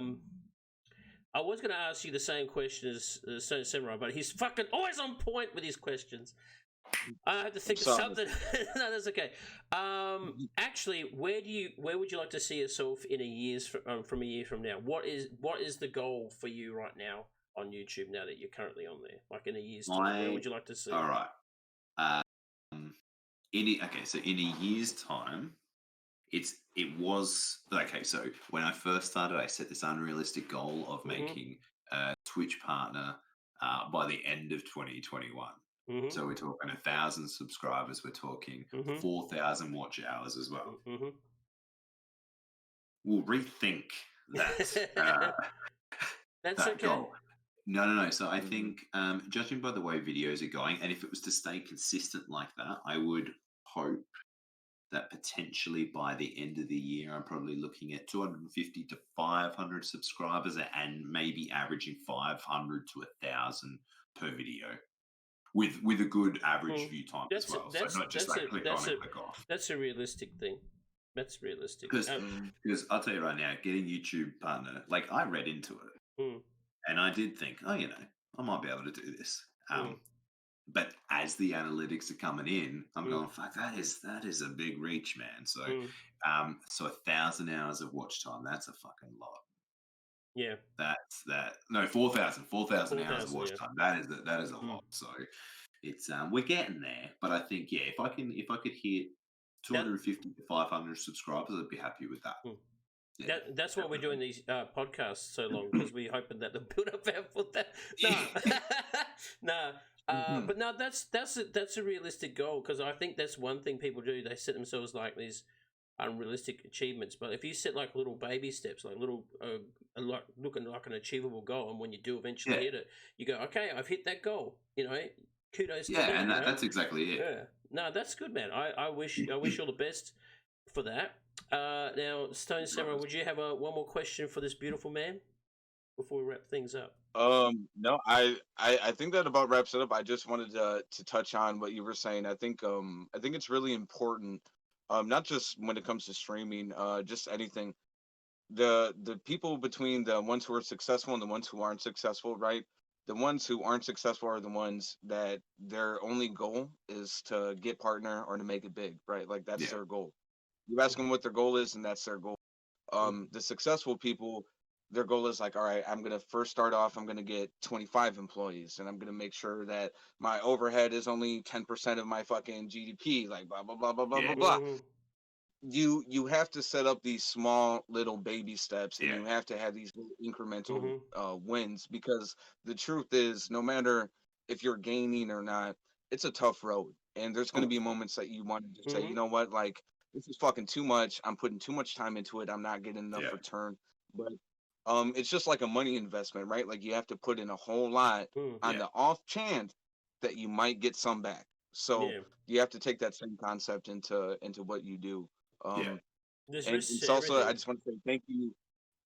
[SPEAKER 1] was going to ask you the same question as Stone Samurai, but he's fucking always on point with his questions. I have to think of something. No, that's okay. Actually, where would you like to see yourself in a year's from a year from now? What is the goal for you right now on YouTube now that you're currently on there? Like in a year's time, where would you like to see?
[SPEAKER 2] All right. So in a year's time, it was okay. So when I first started, I set this unrealistic goal of making a Twitch partner by the end of 2021. So we're talking 1,000 subscribers. We're talking 4,000 watch hours as well. We'll rethink that.
[SPEAKER 1] That's
[SPEAKER 2] that
[SPEAKER 1] okay.
[SPEAKER 2] Goal. No. So I think, judging by the way videos are going, and if it was to stay consistent like that, I would hope that potentially by the end of the year, I'm probably looking at 250 to 500 subscribers and maybe averaging 500 to 1,000 per video with a good average view time as well. So not just like click on and click off.
[SPEAKER 1] That's a realistic thing. That's realistic.
[SPEAKER 2] Because I'll tell you right now, getting YouTube partner, like I read into it and I did think, I might be able to do this. But as the analytics are coming in, I'm going, fuck, that is a big reach, man. So, so 1,000 hours of watch time, that's a fucking lot.
[SPEAKER 1] Yeah.
[SPEAKER 2] That's that. No, 4,000 hours of watch time. That is a lot. So it's we're getting there. But I think if I could hit 250 to 500 subscribers, I'd be happy with that.
[SPEAKER 1] Yeah, that's why we're doing these podcasts so long, because we're hoping that they'll build up for that. No. But no, that's a realistic goal, because I think that's one thing people do. They set themselves like these unrealistic achievements. But if you set like little baby steps, like little looking like an achievable goal, and when you do eventually hit it, you go, okay, I've hit that goal. Kudos.
[SPEAKER 2] Yeah,
[SPEAKER 1] to me,
[SPEAKER 2] and that's exactly it.
[SPEAKER 1] Yeah, no, that's good, man. I wish you all the best for that. Now, Stone Samurai, would you have one more question for this beautiful man before we wrap things up?
[SPEAKER 3] No, I think that about wraps it up. I just wanted to touch on what you were saying. I think it's really important, not just when it comes to streaming, just anything. The people between the ones who are successful and the ones who aren't successful, right? The ones who aren't successful are the ones that their only goal is to get partner or to make it big, right? Like that's their goal. You ask them what their goal is, and that's their goal. The successful people, their goal is like, all right, I'm going to first start off, I'm going to get 25 employees, and I'm going to make sure that my overhead is only 10% of my fucking GDP, like blah, blah, blah, blah, blah, blah, blah. You have to set up these small little baby steps, and you have to have these little incremental wins, because the truth is, no matter if you're gaining or not, it's a tough road. And there's going to be moments that you want to say, you know what, like, this is fucking too much. I'm putting too much time into it. I'm not getting enough return. But it's just like a money investment, right? Like you have to put in a whole lot on the off chance that you might get some back. So you have to take that same concept into what you do. And salsah, I just want to say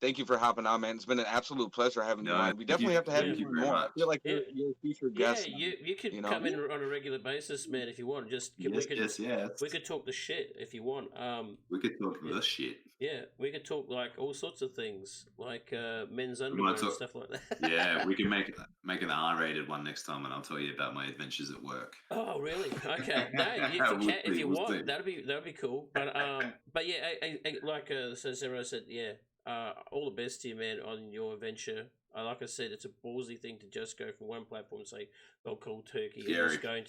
[SPEAKER 3] thank you for hopping on, man. It's been an absolute pleasure having you on. We definitely have to have you more. I feel like you're a featured guest.
[SPEAKER 1] Yeah, you could come in on a regular basis, man, if you want. We could talk the shit if you want.
[SPEAKER 2] We could talk the shit.
[SPEAKER 1] Yeah, we could talk like all sorts of things, like men's underwear and stuff like that.
[SPEAKER 2] Yeah, we can make an R-rated one next time, and I'll tell you about my adventures at work.
[SPEAKER 1] Oh, really? Okay. No, if you want, that'd be cool. But yeah, like Sarah said, all the best to you, man, on your venture. Like I said, it's a ballsy thing to just go from one platform and say, "Go cold turkey," and just going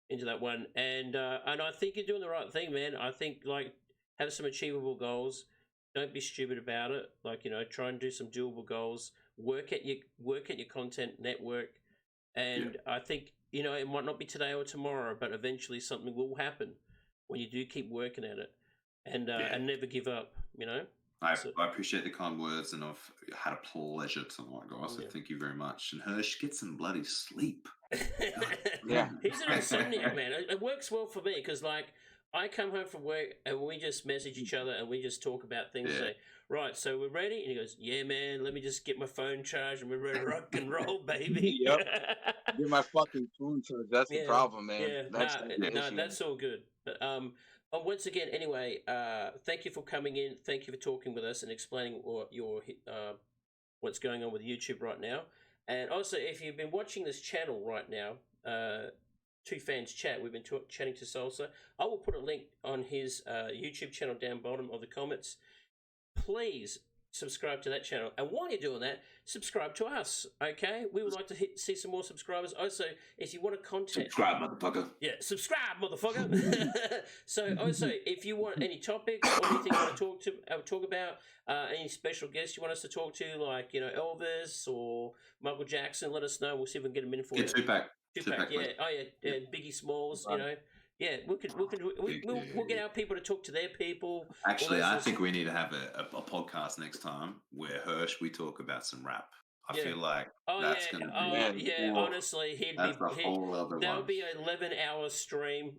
[SPEAKER 1] into that one. And I think you're doing the right thing, man. I think like have some achievable goals. Don't be stupid about it. Like try and do some doable goals. Work at your content network, and I think it might not be today or tomorrow, but eventually something will happen when you do keep working at it, and never give up.
[SPEAKER 2] I appreciate the kind words, and I've had a pleasure tonight, guys. So thank you very much. And Hirsch, get some bloody sleep.
[SPEAKER 1] He's an insomniac, man. It works well for me because, like, I come home from work and we just message each other and we just talk about things.
[SPEAKER 2] Yeah.
[SPEAKER 1] Say, right, so we're ready, and he goes, "Yeah, man. Let me just get my phone charged and we're ready to rock and roll, baby."
[SPEAKER 3] Yep. Get my fucking phone charged. That's the problem, man.
[SPEAKER 1] Yeah,
[SPEAKER 3] That's the issue.
[SPEAKER 1] that's all good. But once again, anyway, thank you for coming in. Thank you for talking with us and explaining what your what's going on with YouTube right now. And also, if you've been watching this channel right now, Two Fans Chat, we've been chatting to Salsah. I will put a link on his YouTube channel down bottom of the comments. Please subscribe to that channel, and while you're doing that, subscribe to us. Okay, we would like to see some more subscribers. Also, if you want to contact,
[SPEAKER 2] Subscribe, motherfucker.
[SPEAKER 1] yeah, subscribe, motherfucker. So also, if you want any topics or anything you want to talk about, any special guests you want us to talk to, like Elvis or Michael Jackson, let us know. We'll see if we can get them in for you.
[SPEAKER 2] Get Tupac.
[SPEAKER 1] Tupac, yeah. Oh yeah, Biggie Smalls. Yeah, we'll get our people to talk to their people.
[SPEAKER 2] Actually, I think we need to have a podcast next time where we talk about some rap. I feel like that's going to be...
[SPEAKER 1] honestly, that would be an 11-hour stream.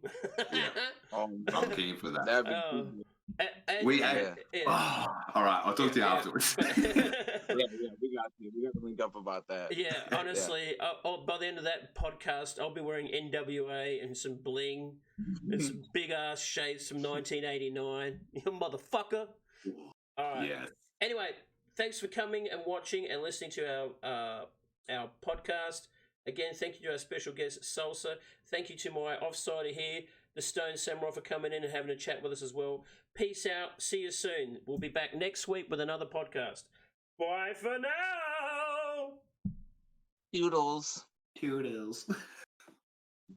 [SPEAKER 2] Yeah. I'm keen for that.
[SPEAKER 3] That'd be cool.
[SPEAKER 2] All right, I'll talk to you afterwards.
[SPEAKER 3] We got to link up about that.
[SPEAKER 1] Yeah, honestly, by the end of that podcast, I'll be wearing NWA and some bling and some big ass shades from 1989. You motherfucker. All right.
[SPEAKER 2] Yes.
[SPEAKER 1] Anyway, thanks for coming and watching and listening to our podcast. Again, thank you to our special guest Salsah. Thank you to my offsider here, the Stone Samurai, for coming in and having a chat with us as well. Peace out. See you soon. We'll be back next week with another podcast. Bye for now.
[SPEAKER 3] Toodles.
[SPEAKER 2] Toodles.